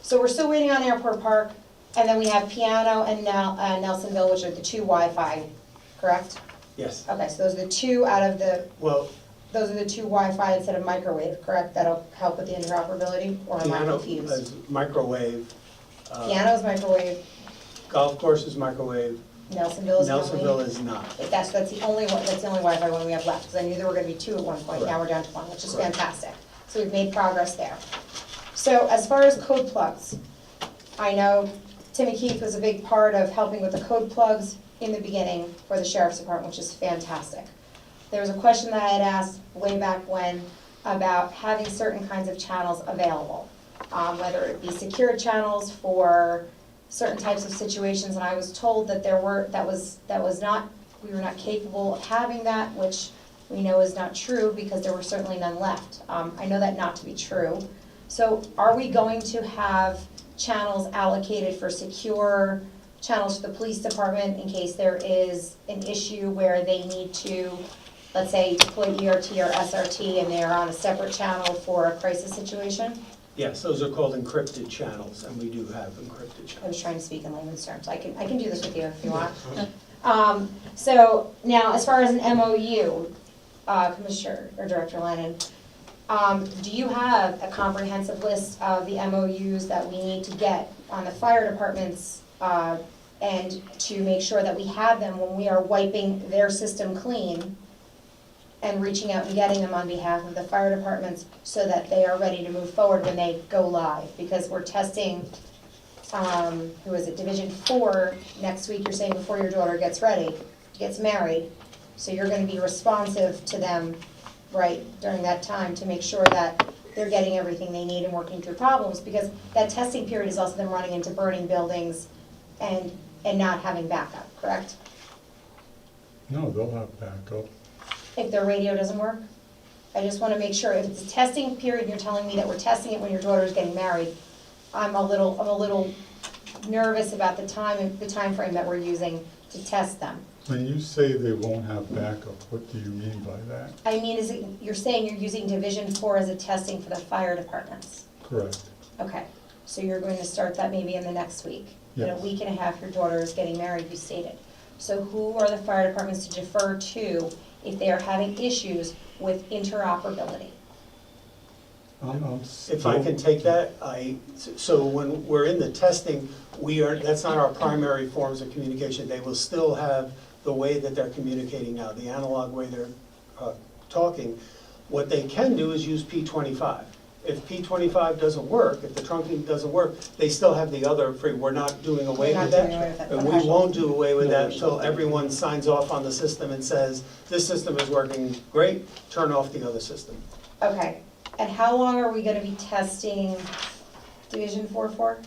so we're still waiting on Airport Park, and then we have Piano and Nelsonville, which are the 2 Wi-Fi, correct? Yes, Okay, so those are the 2 out of the, well, those are the 2 Wi-Fi instead of microwave, correct? That'll help with the interoperability, or am I piano confused? is microwave. Piano's microwave, Golf course is microwave. Nelsonville is the only. Nelsonville is not. That's the only one, that's the only Wi-Fi one we have left, because I knew there were gonna be 2 at one point, now we're down to 1, which is Correct. fantastic. So we've made progress there. So as far as code plugs, I know Timmy Keith was a big part of helping with the code plugs in the beginning for the Sheriff's Department, which is fantastic. There was a question that I had asked way back when about having certain kinds of channels available, whether it be secure channels for certain types of situations, and I was told that we were not capable of having that, which we know is not true because there were certainly none left. I know that not to be true. So are we going to have channels allocated for secure channels for the police department in case there is an issue where they need to, let's say, deploy ERT or SRT and they're on a separate channel for a crisis situation? Yes, those are called encrypted channels, and we do have encrypted I channels. was trying to speak in layman's terms. I can do this with you if you want. So now, as far as an MOU, Commissioner or Director Lennon, do you have a comprehensive list of the MOUs that we need to get on the fire departments and to make sure that we have them when we are wiping their system clean and reaching out and getting them on behalf of the fire departments so that they are ready to move forward when they go live? Because we're testing, who is it, Division 4 next week, you're saying, before your daughter gets ready, gets married. So you're gonna be responsive to them, right, during that time to make sure that they're getting everything they need and working through problems, because that testing period is also them running into burning buildings and not having backup, correct? No, they'll have backup. If their radio doesn't work? I just wanna make sure, if it's a testing period, and you're telling me that we're testing it when your daughter's getting married, I'm a little nervous about the time frame that we're using to test them. When you say they won't have backup, what do you mean by that? I mean, you're saying you're using Division 4 as a testing for the fire departments? Correct. Okay, so you're going to start that maybe in the next week? In a Yes. week and a half, your daughter is getting married, you stated. So who are the fire departments to defer to if they are having issues with interoperability? If I can take that, so when we're in the testing, that's not our primary forms of communication. They will still have the way that they're communicating now, the analog way they're talking. What they can do is use P25. If P25 doesn't work, if the trunking doesn't work, they still have the other free. We're not doing away with that. And we won't do away with that until everyone signs off on the system and says, this system is working great, turn off the other system. Okay, and how long are we gonna be testing Division 4-4?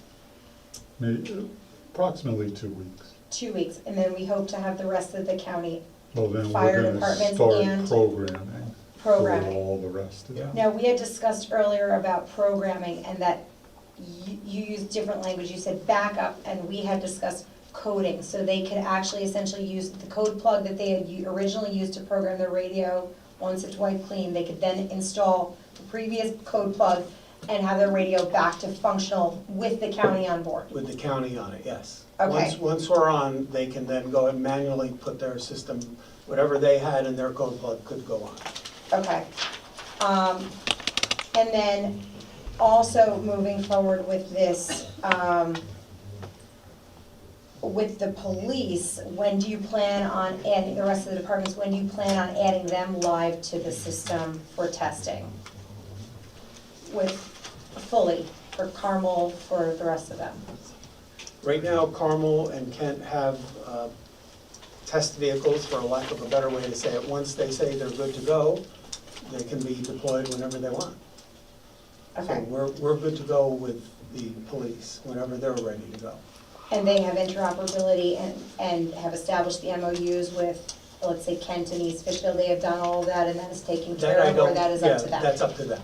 Maybe approximately 2 weeks. 2 weeks, and then we hope to have the rest of the county Well, then Fire we're gonna departments start and programming for programming. all the rest of them. Now, we had discussed earlier about programming and that you used different language. You said backup, and we had discussed coding. So they could actually essentially use the code plug that they had originally used to program their radio. Once it's wiped clean, they could then install the previous code plug and have their radio back to functional with the county on board. With the county on it, yes. Okay. Once we're on, they can then go and manually put their system, whatever they had in their code plug could go on. Okay. And then also moving forward with this, with the police, when do you plan on adding, the rest of the departments, when do you plan on adding them live to the system for testing? With fully, for Carmel, for the rest of them? Right now, Carmel and Kent have test vehicles, for lack of a better way to say it. Once they say they're good to go, they can be deployed whenever they want. Okay. So we're good to go with the police whenever they're ready to go. And they have interoperability and have established the MOUs with, let's say, Kent and East Fishkill. They have done all of that and that is taken care of, or that is up to them? That's up to them.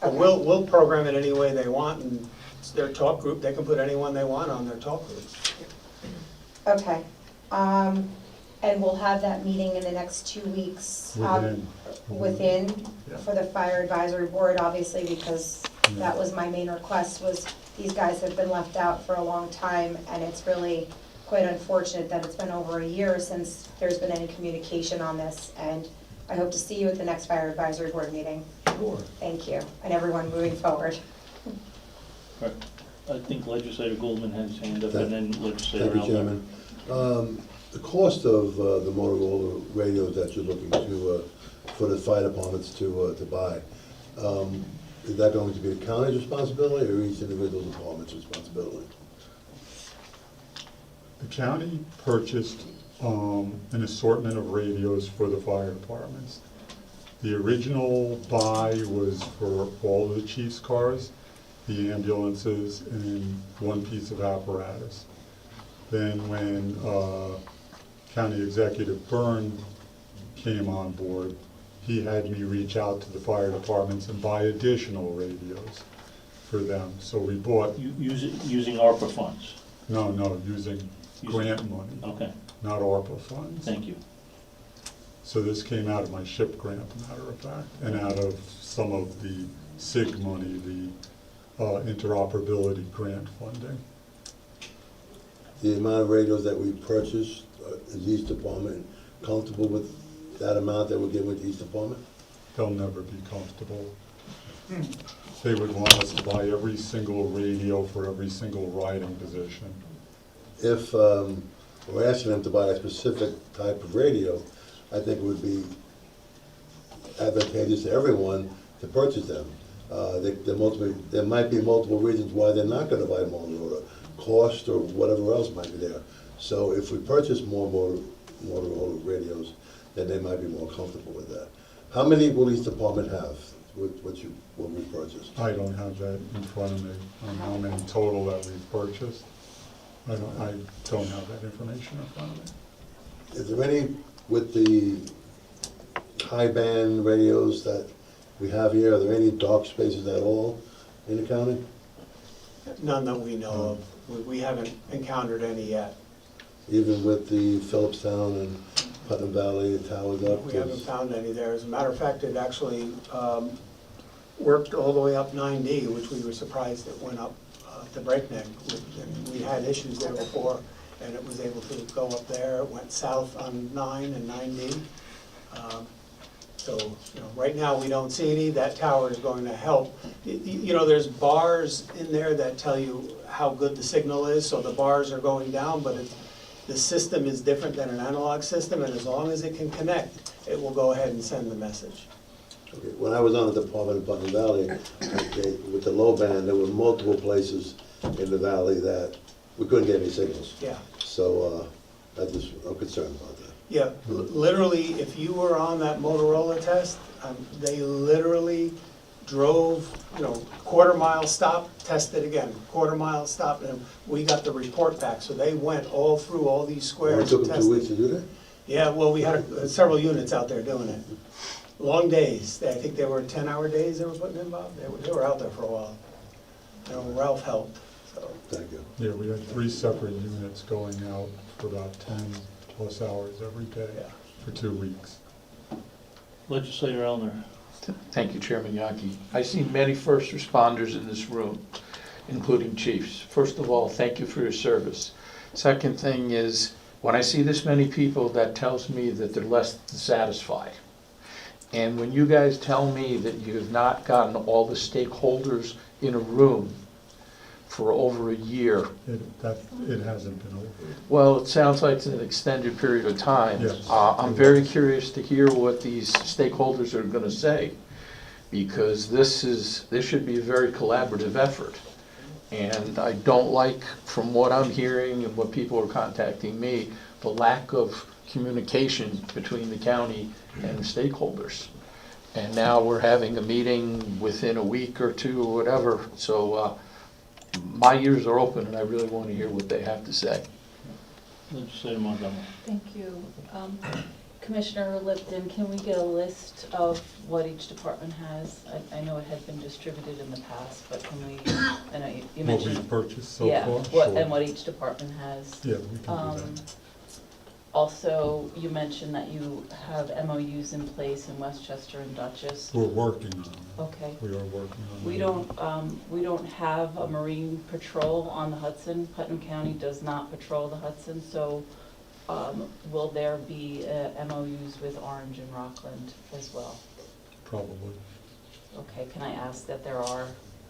But Okay. we'll program it any way they want, and it's their talk group, they can put anyone they want on their talk groups. Okay, and we'll have that meeting in the next 2 weeks. Within, Yeah. for the fire advisory board, obviously, because Yeah. that was my main request, was these guys have been left out for a long time, and it's really quite unfortunate that it's been over a year since there's been any communication on this, and I hope to see you at the next fire advisory board meeting. Sure. Thank you, and everyone moving forward. Right. I think Legislator Goldman has his hand up, and then Legislator Thank you, Allen. Chairman. The cost of the Motorola radios that you're looking to, for the fire departments to buy, is that going to be the county's responsibility or each individual department's responsibility? The county purchased an assortment of radios for the fire departments. The original buy was for all of the chief's cars, the ambulances, and one piece of apparatus. Then when County Executive Byrne came on board, he had me reach out to the fire departments and buy additional radios for them. So we bought, Using ARPA funds. no, using grant money, Okay, not ARPA funds. thank you. So this came out of my SHIP grant, matter of fact, and out of some of the SIG money, the interoperability grant funding. The amount of radios that we purchased, is each department comfortable with that amount that we're giving to each department? They'll never be comfortable. They would want us to buy every single radio for every single riding position. If we're asking them to buy a specific type of radio, I think it would be advantageous to everyone to purchase them. There might be multiple reasons why they're not gonna buy Motorola, cost or whatever else might be there. So if we purchase more Motorola radios, then they might be more comfortable with that. How many will each department have, what we purchased? I don't have that in front of me, on how many total that we've purchased. I don't have that information in front of me. Is there any, with the high band radios that we have here, are there any dark spaces at all in the county? None that we know of. We haven't encountered any yet. Even with the Phillipstown and Putnam Valley, the towers up? We haven't found any there. As a matter of fact, it actually worked all the way up 9D, which we were surprised it went up to breakneck. We had issues there before, and it was able to go up there. It went south on 9 and 9D. So, you know, right now, we don't see any, that tower is going to help. You know, there's bars in there that tell you how good the signal is, so the bars are going down, but the system is different than an analog system, and as long as it can connect, it will go ahead and send the message. Okay, when I was on the department in Putnam Valley, okay, with the low band, there were multiple places in the valley that we couldn't get any signals. Yeah. So, I'm concerned about that. Yeah, literally, if you were on that Motorola test, they literally drove, you know, quarter-mile stop, tested again, quarter-mile stop, and we got the report back. So they went all through all these It squares took and them 2 weeks tested. to do that? Yeah, well, we had several units out there doing it. Long days. I think they were 10-hour days they were putting in, Bob. They were out there for a while. You know, Ralph helped, so. Thank you. Yeah, we had 3 separate units going out for about 10+ hours every day Yeah. for 2 weeks. Legislator Elner. Thank you, Chairman Yaki. I see many first responders in this room, including chiefs. First of all, thank you for your service. Second thing is, when I see this many people, that tells me that they're less than satisfied. And when you guys tell me that you have not gotten all the stakeholders in a room for over a year, It hasn't been over. well, it sounds like it's an extended period of time. Yes. I'm very curious to hear what these stakeholders are gonna say, because this should be a very collaborative effort. And I don't like, from what I'm hearing and what people are contacting me, the lack of communication between the county and the stakeholders. And now we're having a meeting within a week or two or whatever, so my ears are open and I really want to hear what they have to say. Legislator Montgomery. Thank you. Commissioner Lipton, can we get a list of what each department has? I know it had been distributed in the past, but can we, I know you What mentioned. we've purchased so Yeah, far? what, Sure. and what each department has. Yeah, we can do that. Also, you mentioned that you have MOUs in place in Westchester and Dutchess. We're working on it. Okay. We are working on it. We don't have a marine patrol on the Hudson. Putnam County does not patrol the Hudson, so will there be MOUs with Orange and Rockland as well? Probably. Okay, can I ask that there are,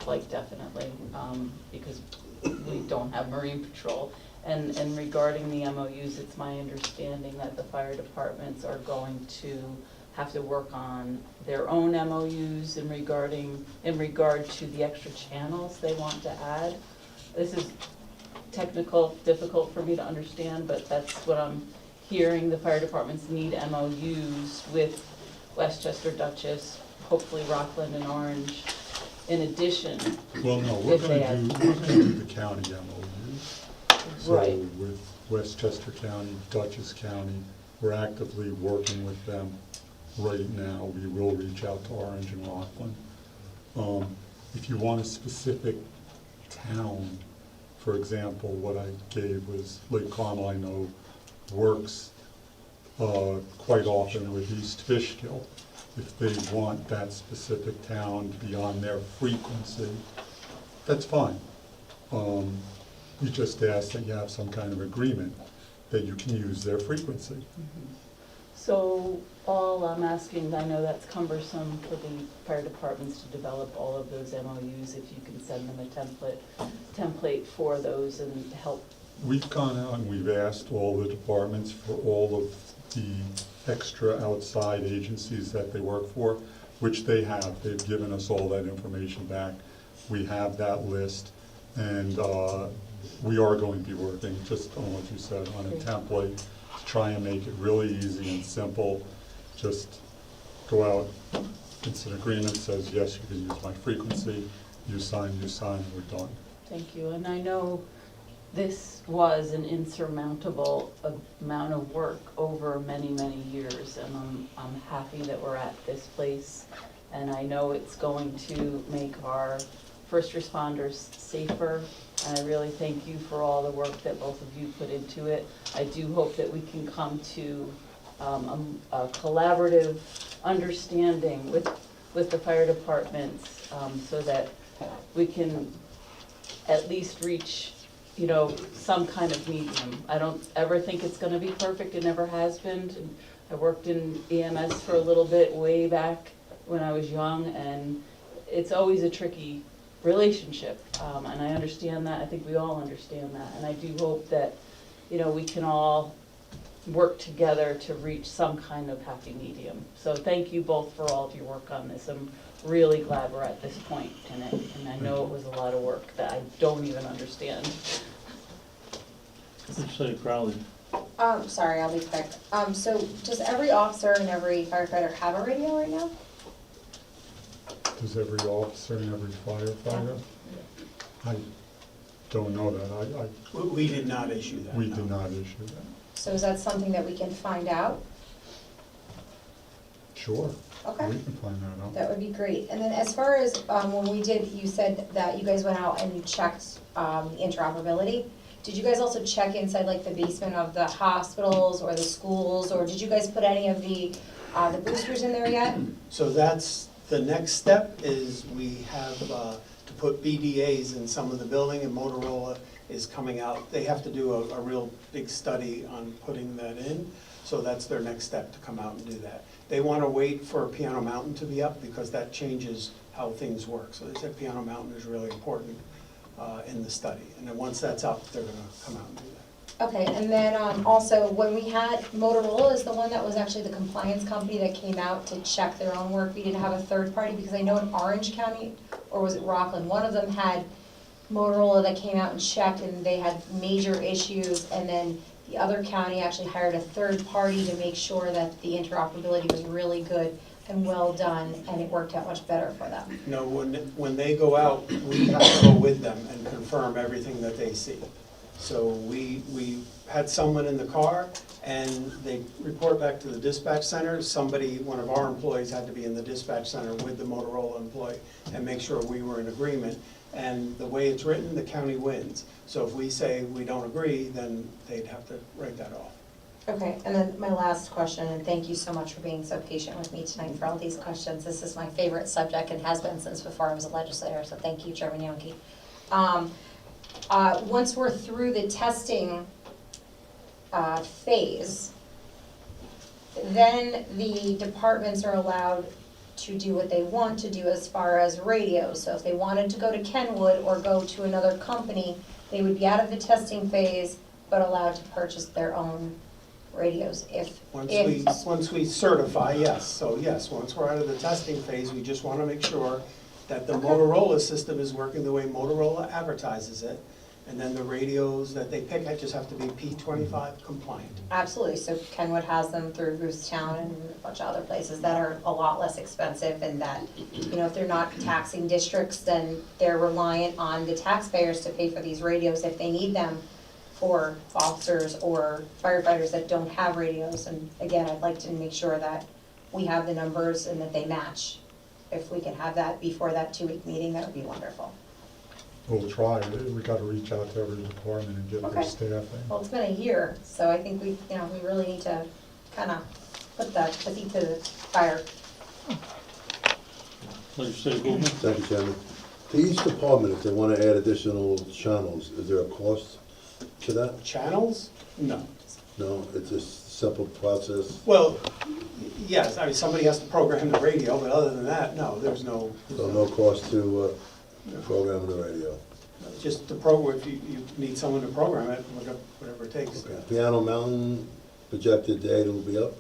like, definitely, because we don't have marine patrol. And regarding the MOUs, it's my understanding that the fire departments are going to have to work on their own MOUs in regard to the extra channels they want to add. This is technical, difficult for me to understand, but that's what I'm hearing. The fire departments need MOUs with Westchester, Dutchess, hopefully Rockland and Orange, in addition. Well, no, we're if they gonna do the county MOUs. So Right. with Westchester County, Dutchess County, we're actively working with them right now. We will reach out to Orange and Rockland. If you want a specific town, for example, what I gave was Lake Carmel, I know, works quite often with East Fishkill. If they want that specific town to be on their frequency, that's fine. You just ask that you have some kind of agreement that you can use their frequency. So all I'm asking, I know that's cumbersome for the fire departments to develop all of those MOUs, if you can send them a template for those and help. We've gone out and we've asked all the departments for all of the extra outside agencies that they work for, which they have. They've given us all that information back. We have that list, and we are going to be working, just on what you said, on a template to try and make it really easy and simple. Just go out, it's an agreement, says, yes, you can use my frequency, you sign, we're done. Thank you, and I know this was an insurmountable amount of work over many, many years, and I'm happy that we're at this place, and I know it's going to make our first responders safer, and I really thank you for all the work that both of you put into it. I do hope that we can come to a collaborative understanding with the fire departments, so that we can at least reach, you know, some kind of medium. I don't ever think it's gonna be perfect, it never has been. I worked in EMS for a little bit way back when I was young, and it's always a tricky relationship. And I understand that, I think we all understand that, and I do hope that, you know, we can all work together to reach some kind of happy medium. So thank you both for all of your work on this. I'm really glad we're at this point in it, and I know it was a lot of work that I don't even understand. Legislator Crowley. Sorry, I'll be quick. So does every officer and every firefighter have a radio right now? Does every officer and every firefighter? I don't know that. We did not issue that. We no. did not issue that. So is that something that we can find out? Sure. Okay. We can find that out. That would be great. And then as far as when we did, you said that you guys went out and you checked interoperability. Did you guys also check inside like the basement of the hospitals or the schools, or did you guys put any of the boosters in there yet? So that's, the next step is we have to put BDAs in some of the building, and Motorola is coming out. They have to do a real big study on putting that in, so that's their next step, to come out and do that. They want to wait for Piano Mountain to be up because that changes how things work. So they said Piano Mountain is really important in the study, and then once that's up, they're going to come out and do that. Okay, and then also, when we had, Motorola is the one that was actually the compliance company that came out to check their own work. We didn't have a third party, because I know in Orange County, or was it Rockland, one of them had Motorola that came out and checked, and they had major issues, and then the other county actually hired a third party to make sure that the interoperability was really good and well done, and it worked out much better for them. No, when they go out, we have to go with them and confirm everything that they see. So we had someone in the car, and they report back to the dispatch center. Somebody, one of our employees, had to be in the dispatch center with the Motorola employee and make sure we were in agreement. And the way it's written, the county wins. So if we say we don't agree, then they'd have to write that off. Okay, and then my last question, and thank you so much for being so patient with me tonight for all these questions. This is my favorite subject and has been since before I was a legislator, so thank you, Chairman Yankee. Once we're through the testing phase, then the departments are allowed to do what they want to do as far as radios. So if they wanted to go to Kenwood or go to another company, they would be out of the testing phase, but allowed to purchase their own radios Once we certify, yes. So yes, once we're out of the testing phase, we just want to make sure that the Motorola system is working the way Motorola advertises it. And then the radios that they pick, I just have to be P25 compliant. Absolutely, so Kenwood has them through Goostown and a bunch of other places that are a lot less expensive, and that, you know, if they're not taxing districts, then they're reliant on the taxpayers to pay for these radios if they need them for officers or firefighters that don't have radios. And again, I'd like to make sure that we have the numbers and that they match. If we can have that before that 2-week meeting, that would be wonderful. We'll try. We got to reach out to every department and get their staffing. Well, it's been a year, so I think we really need to kind of put the feet to the fire. Legislator Goldman. Thank you, Chairman. To each department, if they want to add additional channels, is there a cost to that? Channels? No. No, it's a simple process? Well, yes, I mean, somebody has to program the radio, but other than that, no, there's no. So no cost to program the radio? Just the program, if you need someone to program it, whatever it takes. Okay. Piano Mountain, projected date will be up?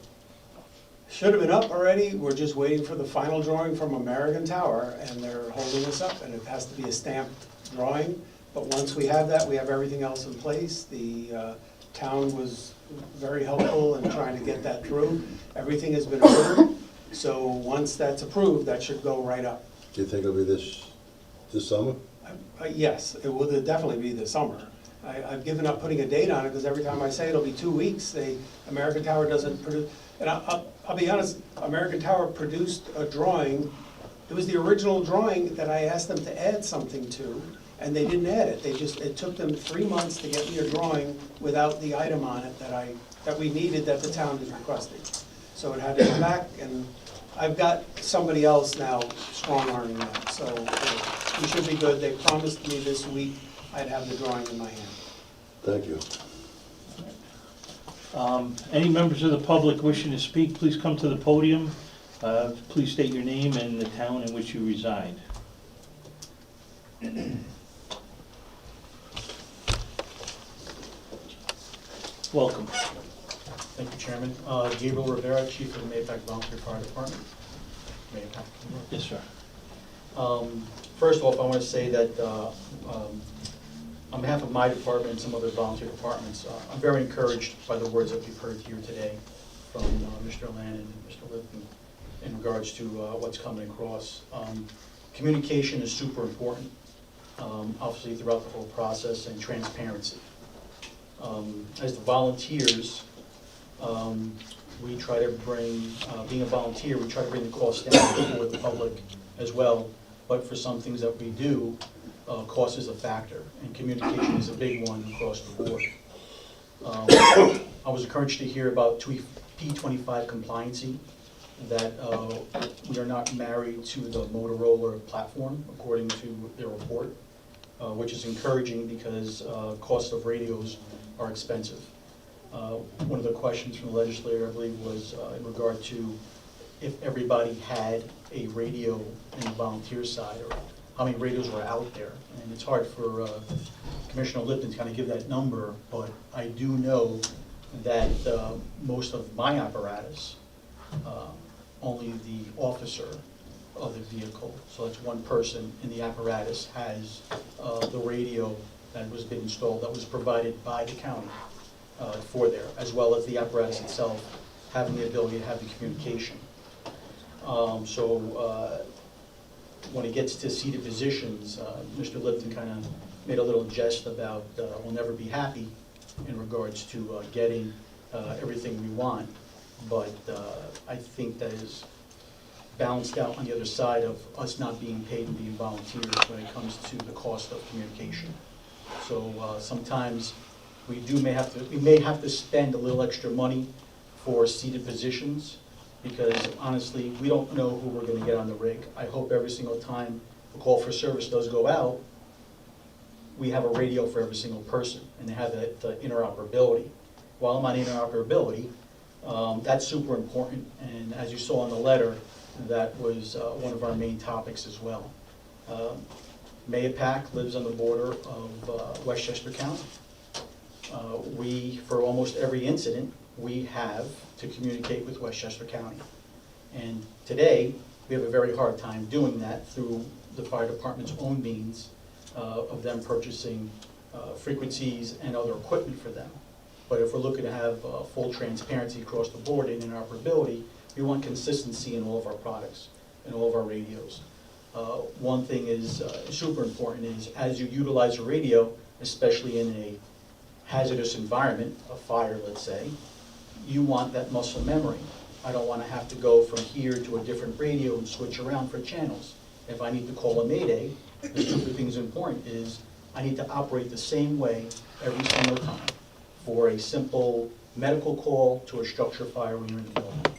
Should have been up already, we're just waiting for the final drawing from American Tower, and they're holding us up, and it has to be a stamped drawing. But once we have that, we have everything else in place. The town was very helpful in trying to get that through. Everything has been ordered, so once that's approved, that should go right up. Do you think it'll be this summer? Yes, it will definitely be this summer. I've given up putting a date on it, because every time I say it'll be 2 weeks, American Tower doesn't produce. And I'll be honest, American Tower produced a drawing. It was the original drawing that I asked them to add something to, and they didn't add it. It took them 3 months to get me a drawing without the item on it that we needed, that the town is requesting. So it had to come back, and I've got somebody else now strong-arming that, so we should be good. They promised me this week I'd have the drawing in my hand. Thank you. Any members of the public wishing to speak, please come to the podium. Please state your name and the town in which you reside. Welcome. Thank you, Chairman. Gabriel Rivera, Chief of the Mayapack Volunteer Fire Department. Mayapack. Yes, sir. First off, I want to say that on behalf of my department and some other volunteer departments, I'm very encouraged by the words that we've heard here today from Mr. Lannon and Mr. Lipton in regards to what's coming across. Communication is super important, obviously throughout the whole process, and transparency. As the volunteers, we try to bring, being a volunteer, we try to bring the cost down for the public as well. But for some things that we do, cost is a factor, and communication is a big one across the board. I was encouraged to hear about P25 compliancy, that we are not married to the Motorola platform, according to their report, which is encouraging because cost of radios are expensive. One of the questions from the legislator, I believe, was in regard to if everybody had a radio in the volunteer side, or how many radios were out there. And it's hard for Commissioner Lipton to kind of give that number, but I do know that most of my apparatus, only the officer of the vehicle, so that's one person in the apparatus, has the radio that was been installed, that was provided by the county for there, as well as the apparatus itself having the ability to have the communication. When it gets to seated positions, Mr. Lipton kind of made a little jest about we'll never be happy in regards to getting everything we want, but I think that is balanced out on the other side of us not being paid and being volunteers when it comes to the cost of communication. So sometimes we may have to spend a little extra money for seated positions, because honestly, we don't know who we're gonna get on the rig. I hope every single time a call for service does go out, we have a radio for every single person, and they have that interoperability. While I'm on interoperability, that's super important, and as you saw in the letter, that was one of our main topics as well. Mayapack lives on the border of Westchester County. For almost every incident, we have to communicate with Westchester County. And today, we have a very hard time doing that through the fire department's own means of them purchasing frequencies and other equipment for them. But if we're looking to have full transparency across the board and interoperability, we want consistency in all of our products and all of our radios. One thing is super important is as you utilize a radio, especially in a hazardous environment, a fire, let's say, you want that muscle memory. I don't want to have to go from here to a different radio and switch around for channels. If I need to call a mayday, the two things important is I need to operate the same way every single time, for a simple medical call to a structure fire when you're in the building.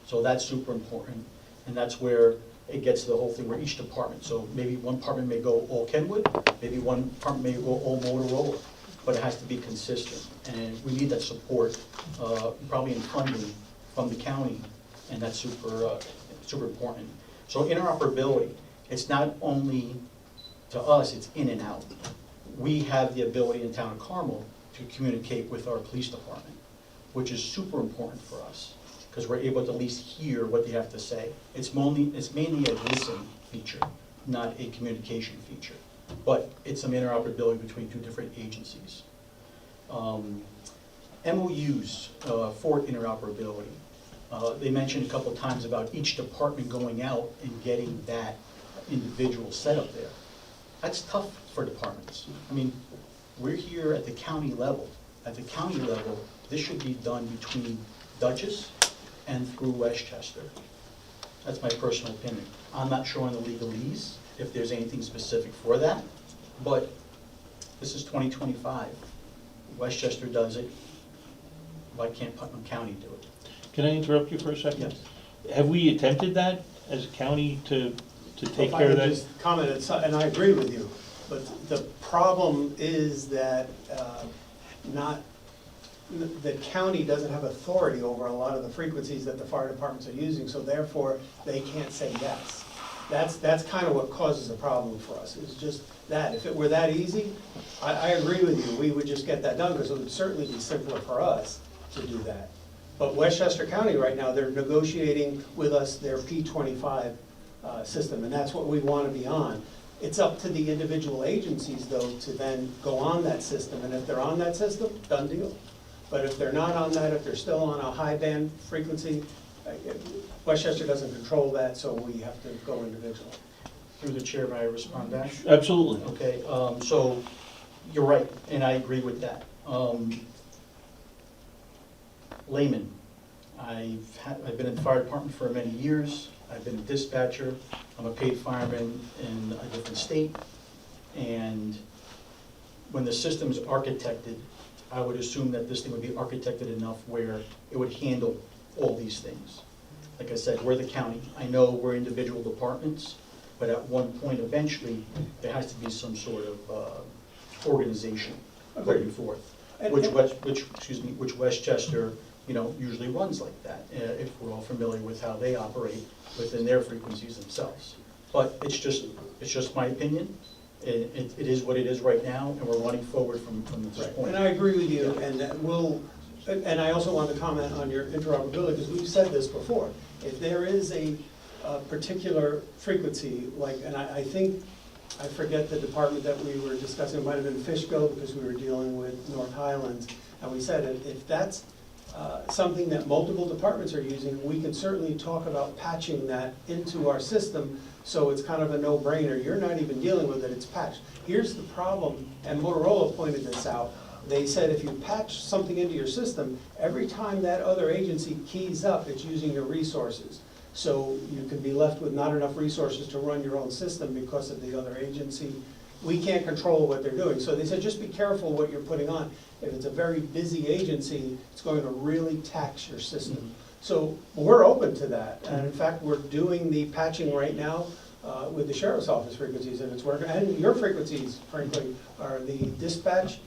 So that's super important, and that's where it gets to the whole thing where each department, so maybe one department may go all Kenwood, maybe one department may go all Motorola, but it has to be consistent, and we need that support, probably in funding from the county, and that's super important. So interoperability, it's not only to us, it's in and out. We have the ability in town of Carmel to communicate with our police department, which is super important for us, because we're able to at least hear what they have to say. It's mainly a listen feature, not a communication feature. But it's some interoperability between two different agencies. MOUs for interoperability. They mentioned a couple times about each department going out and getting that individual set up there. That's tough for departments. I mean, we're here at the county level. At the county level, this should be done between Dutchess and through Westchester. That's my personal opinion. I'm not sure on the legalese, if there's anything specific for that, but this is 2025. Westchester does it. Why can't Putnam County do it? Can I interrupt you for a second? Yes. Have we attempted that as a county to take care of that? Just comment, and I agree with you, but the problem is that not the county doesn't have authority over a lot of the frequencies that the fire departments are using, so therefore, they can't say yes. That's kind of what causes a problem for us, is just that. If it were that easy, I agree with you, we would just get that done, because it would certainly be simpler for us to do that. But Westchester County right now, they're negotiating with us their P25 system, and that's what we want to be on. It's up to the individual agencies, though, to then go on that system, and if they're on that system, done deal. But if they're not on that, if they're still on a high band frequency, Westchester doesn't control that, so we have to go individual. Through the chair, may I respond back? Absolutely. Okay, so you're right, and I agree with that. Layman, I've been in the fire department for many years. I've been a dispatcher. I'm a paid fireman in a different state. And when the system is architected, I would assume that this thing would be architected enough where it would handle all these things. Like I said, we're the county. I know we're individual departments, but at one point, eventually, there has to be some sort of organization going forth, which Westchester, usually runs like that, if we're all familiar with how they operate within their frequencies themselves. But it's just my opinion. It is what it is right now, and we're running forward from this point. And I agree with you, and I also want to comment on your interoperability, because we've said this before. If there is a particular frequency, and I think, I forget the department that we were discussing, it might have been Fishkill, because we were dealing with North Highlands, and we said if that's something that multiple departments are using, we can certainly talk about patching that into our system, so it's kind of a no-brainer. You're not even dealing with it, it's patched. Here's the problem, and Motorola pointed this out. They said if you patch something into your system, every time that other agency keys up, it's using your resources. So you can be left with not enough resources to run your own system because of the other agency. We can't control what they're doing. So they said just be careful what you're putting on. If it's a very busy agency, it's going to really tax your system. So we're open to that. And in fact, we're doing the patching right now with the sheriff's office frequencies, and it's working. And your frequencies, frankly, are the dispatch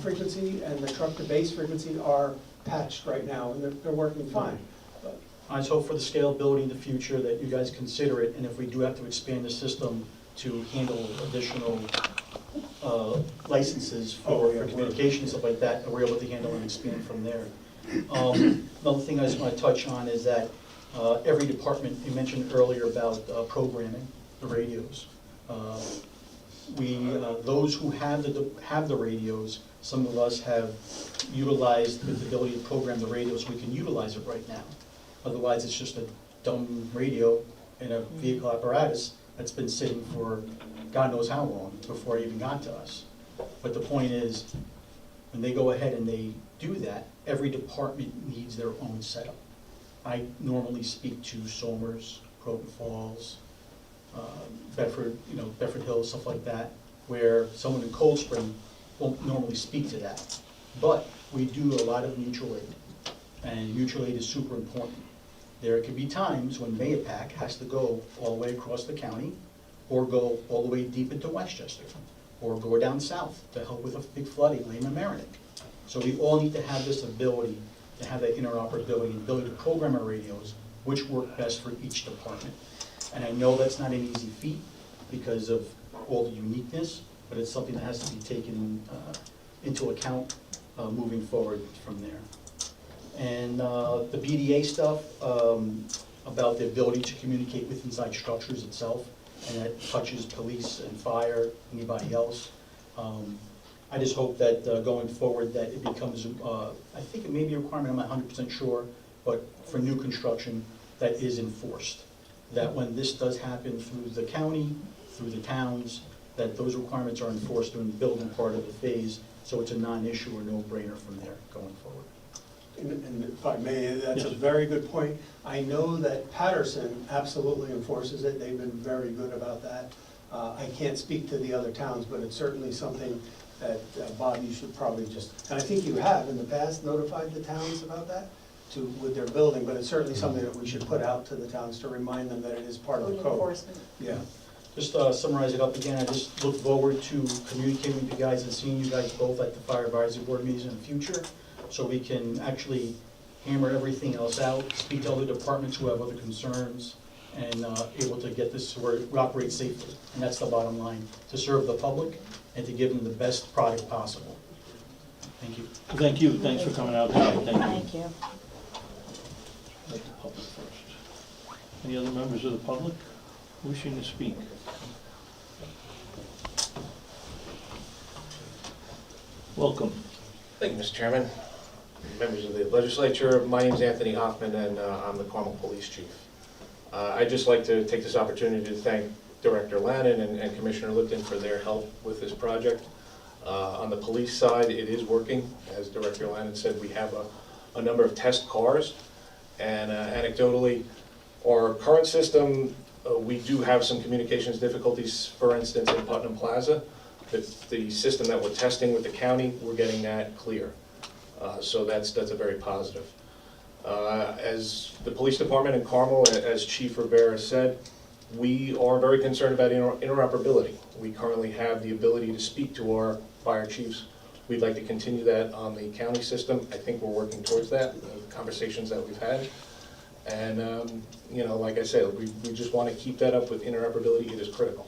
frequency and the truck to base frequency are patched right now, and they're working fine. But I just hope for the scalability in the future that you guys consider it, and if we do have to expand the system to handle additional licenses for communication and stuff like that, and we're able to handle and expand from there. Another thing I just want to touch on is that every department, you mentioned earlier about programming, the radios. Those who have the radios, some of us have utilized the ability to program the radios, we can utilize it right now. Otherwise, it's just a dumb radio in a vehicle apparatus that's been sitting for God knows how long before it even got to us. But the point is, when they go ahead and they do that, every department needs their own setup. I normally speak to Somers, Croton Falls, Bedford, Bedford Hills, stuff like that, where someone in Cold Spring won't normally speak to that. But we do a lot of mutual aid, and mutual aid is super important. There could be times when Mayapack has to go all the way across the county, or go all the way deep into Westchester, or go down south to help with a big flooding, Lehman and Merrimack. So we all need to have this ability to have that interoperability and ability to program our radios, which work best for each department. And I know that's not an easy feat because of all the uniqueness, but it's something that has to be taken into account moving forward from there. And the BDA stuff, about the ability to communicate with inside structures itself, and that touches police and fire, anybody else. I just hope that going forward that it becomes, I think it may be a requirement, I'm not 100% sure, but for new construction, that is enforced. That when this does happen through the county, through the towns, that those requirements are enforced during the building part of the phase, so it's a non-issue or no-brainer from there going forward. And if I may, that's a very good point. I know that Patterson absolutely enforces it. They've been very good about that. I can't speak to the other towns, but it's certainly something that, Bob, you should probably just, and I think you have in the past notified the towns about that with their building, but it's certainly something that we should put out to the towns to remind them that it is part of the code. Enforcement. Yeah. Just summarize it up again, I just look forward to communicating with you guys and seeing you guys both at the Fire Advisory Board meetings in the future, so we can actually hammer everything else out, speak to other departments who have other concerns, and able to get this where we operate safely. And that's the bottom line, to serve the public and to give them the best product possible. Thank you. Thank you, thanks for coming out tonight, thank you. Thank you. Let the public first. Any other members of the public wishing to speak? Welcome. Thank you, Mr. Chairman, members of the legislature. My name is Anthony Hoffman, and I'm the Carmel Police Chief. I'd just like to take this opportunity to thank Director Lannon and Commissioner Lipton for their help with this project. On the police side, it is working. As Director Lannon said, we have a number of test cars, and anecdotally, our current system, we do have some communications difficulties, for instance, in Putnam Plaza. The system that we're testing with the county, we're getting that clear. So that's a very positive. As the police department in Carmel, as Chief Rivera said, we are very concerned about interoperability. We currently have the ability to speak to our fire chiefs. We'd like to continue that on the county system. I think we're working towards that, the conversations that we've had. And, you know, like I said, we just want to keep that up with interoperability. It is critical.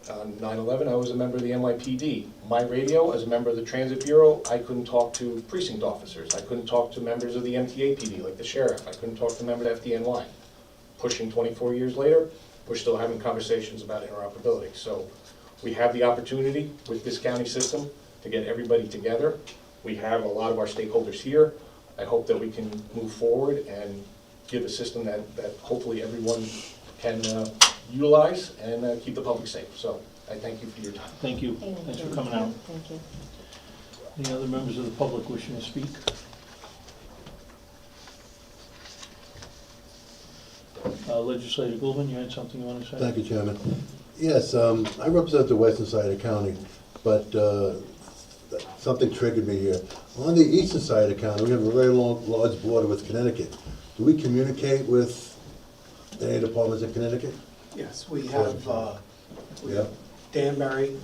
On 9/11, I was a member of the NYPD. My radio, as a member of the Transit Bureau, I couldn't talk to precinct officers. I couldn't talk to members of the MTA-PD, like the sheriff. I couldn't talk to members of FDNY. Pushing 24 years later, we're still having conversations about interoperability. So we have the opportunity with this county system to get everybody together. We have a lot of our stakeholders here. I hope that we can move forward and give a system that hopefully everyone can utilize and keep the public safe. So I thank you for your time. Thank you. Thanks for coming out. Thank you. Any other members of the public wishing to speak? Legislator Goulden, you had something you want to say? Thank you, Chairman. Yes, I represent the western side of the county, but something triggered me here. On the eastern side of the county, we have a very large border with Connecticut. Do we communicate with any departments in Connecticut? Yes, we have Danbury,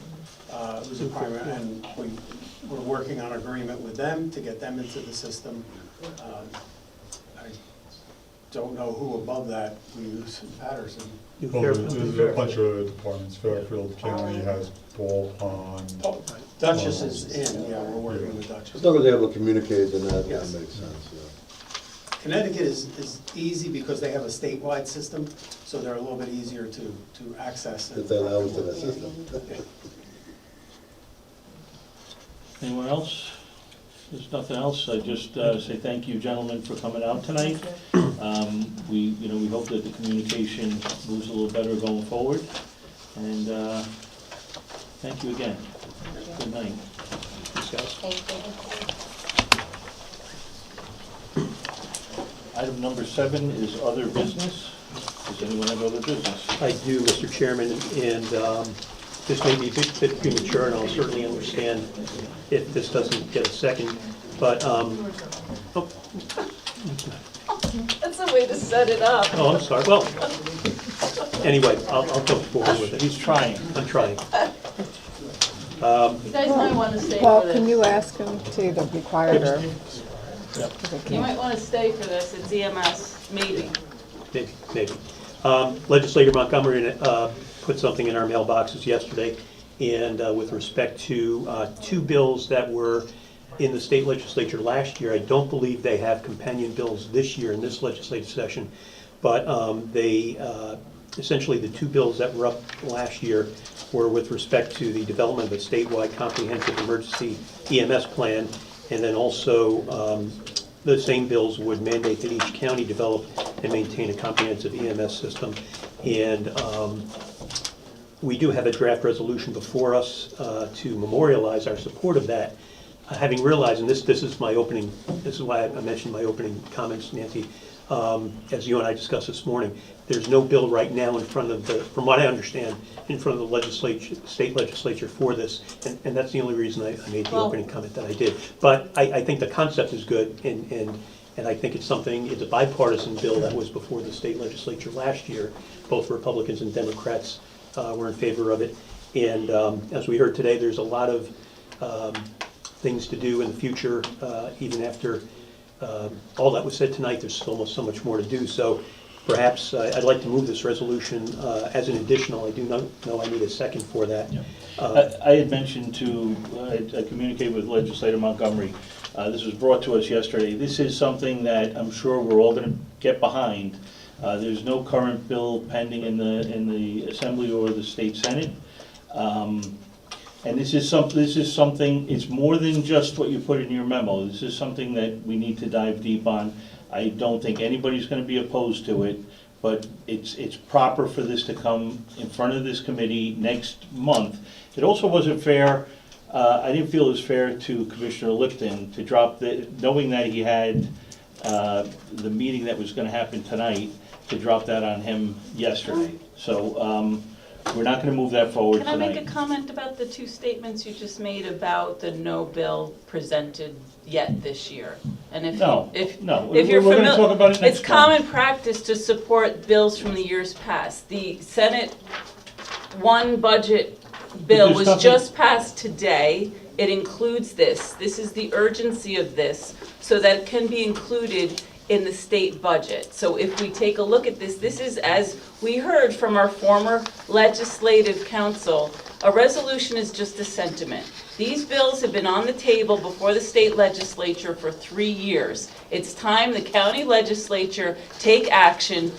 who's a primary, and we're working on an agreement with them to get them into the system. I don't know who above that we use in Patterson. Well, there's a bunch of departments. Fairfield County has Ball Pond. Dutchess is in, yeah, we're working with Dutchess. As long as they're able to communicate, then that Yes. makes sense, yeah. Connecticut is easy because they have a statewide system, so they're a little bit easier to access. If they allow us to that system. Anyone else? There's nothing else. I just say thank you, gentlemen, for coming out tonight. We hope that the communication moves a little better going forward. And thank you again. Good night. Thanks, guys. Item number 7 is other business. Does anyone have other business? I do, Mr. Chairman, and this may be a bit premature, and I'll certainly understand if this doesn't get a second, but, That's a way to set it up. oh, I'm sorry, well, anyway, I'll go forward with it. He's trying. I'm trying. You guys might want to stay Paul, for this. can you ask him to either be quiet or? You might want to stay for this. It's EMS, maybe. Maybe. Legislator Montgomery put something in our mailboxes yesterday, and with respect to 2 bills that were in the state legislature last year, I don't believe they have companion bills this year in this legislative session, but they, essentially the 2 bills that were up last year were with respect to the development of a statewide comprehensive emergency EMS plan, and then also the same bills would mandate that each county develop and maintain a comprehensive EMS system. And we do have a draft resolution before us to memorialize our support of that. Having realized, and this is my opening, this is why I mentioned my opening comments, Nancy, as you and I discussed this morning, there's no bill right now in front of the, from what I understand, in front of the legislature, state legislature for this, and that's the only reason I made the opening comment that I did. But I think the concept is good, and I think it's something, it's a bipartisan bill that was before the state legislature last year. Both Republicans and Democrats were in favor of it. And as we heard today, there's a lot of things to do in the future, even after all that was said tonight, there's still so much more to do. So perhaps I'd like to move this resolution as an additional. I do not know I need a second for that. I had mentioned I communicated with Legislator Montgomery. This was brought to us yesterday. This is something that I'm sure we're all going to get behind. There's no current bill pending in the Assembly or the State Senate. And this is something, it's more than just what you put in your memo. This is something that we need to dive deep on. I don't think anybody's going to be opposed to it, but it's proper for this to come in front of this committee next month. It also wasn't fair, I didn't feel it was fair to Commissioner Lipton to drop knowing that he had the meeting that was going to happen tonight, to drop that on him yesterday. So we're not going to move that forward tonight. Can I make a comment about the two statements you just made about the no bill presented yet this year? And if No, if we're you're going to talk familiar, about it next it's month. common practice to support bills from the years past. The Senate one budget bill there's was nothing- just passed today. It includes this. This is the urgency of this, so that it can be included in the state budget. So if we take a look at this, this is, as we heard from our former legislative counsel, a resolution is just a sentiment. These bills have been on the table before the state legislature for 3 years. It's time the county legislature take action.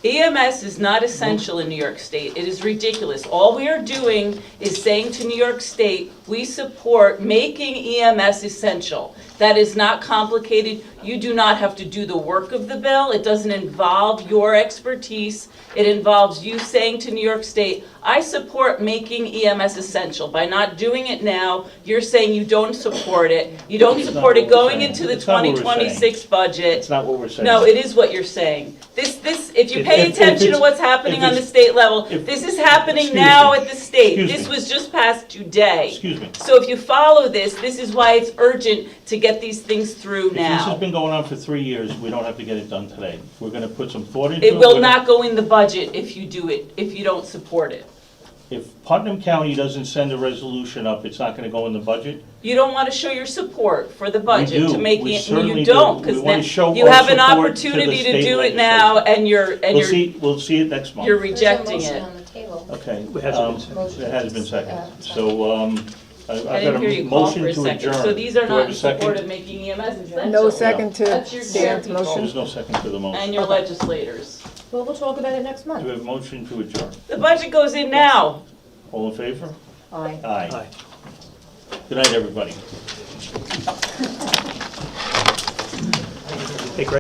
EMS is not essential in New York State. It is ridiculous. All we are doing is saying to New York State, we support making EMS essential. That is not complicated. You do not have to do the work of the bill. It doesn't involve your expertise. It involves you saying to New York State, I support making EMS essential. By not doing it now, you're saying you don't support it. You don't It's not support what it we're going saying. into the It's not what we're 2026 budget. It's not what we're saying. No, it is what you're saying. If you If- pay if attention to it's- what's happening if on the it's- state level, if- this is happening Excuse now me. at the state. Excuse This me. was just passed today. Excuse me. So if you follow this, this is why it's urgent to get these things through If this has now. been going on for 3 years, we don't have to get it done today. We're going to put some thought into it. It will We're gonna- not go in the budget if you do it, if you don't support it. If Putnam County doesn't send a resolution up, it's not going to go in the budget? You don't want to show your support for the budget do. to make We it, certainly you do. don't, We because wanna show you our have an support to the opportunity to state do it now, and you're, We'll see it next month. you're rejecting There's a it. motion on the table. Okay. It hasn't been seconded. It has been seconded. So I I've got didn't hear a you call motion for a to second. adjourn. So these are Do I not have in a second? support of making EMS essential. No second to That's your chair Dan's people. motion. There's no second to the motion. And your legislators. Well, we'll talk about it next Do we month. have a motion to adjourn? The budget goes in now. All in favor? Aye. Aye. Aye. Good night, everybody.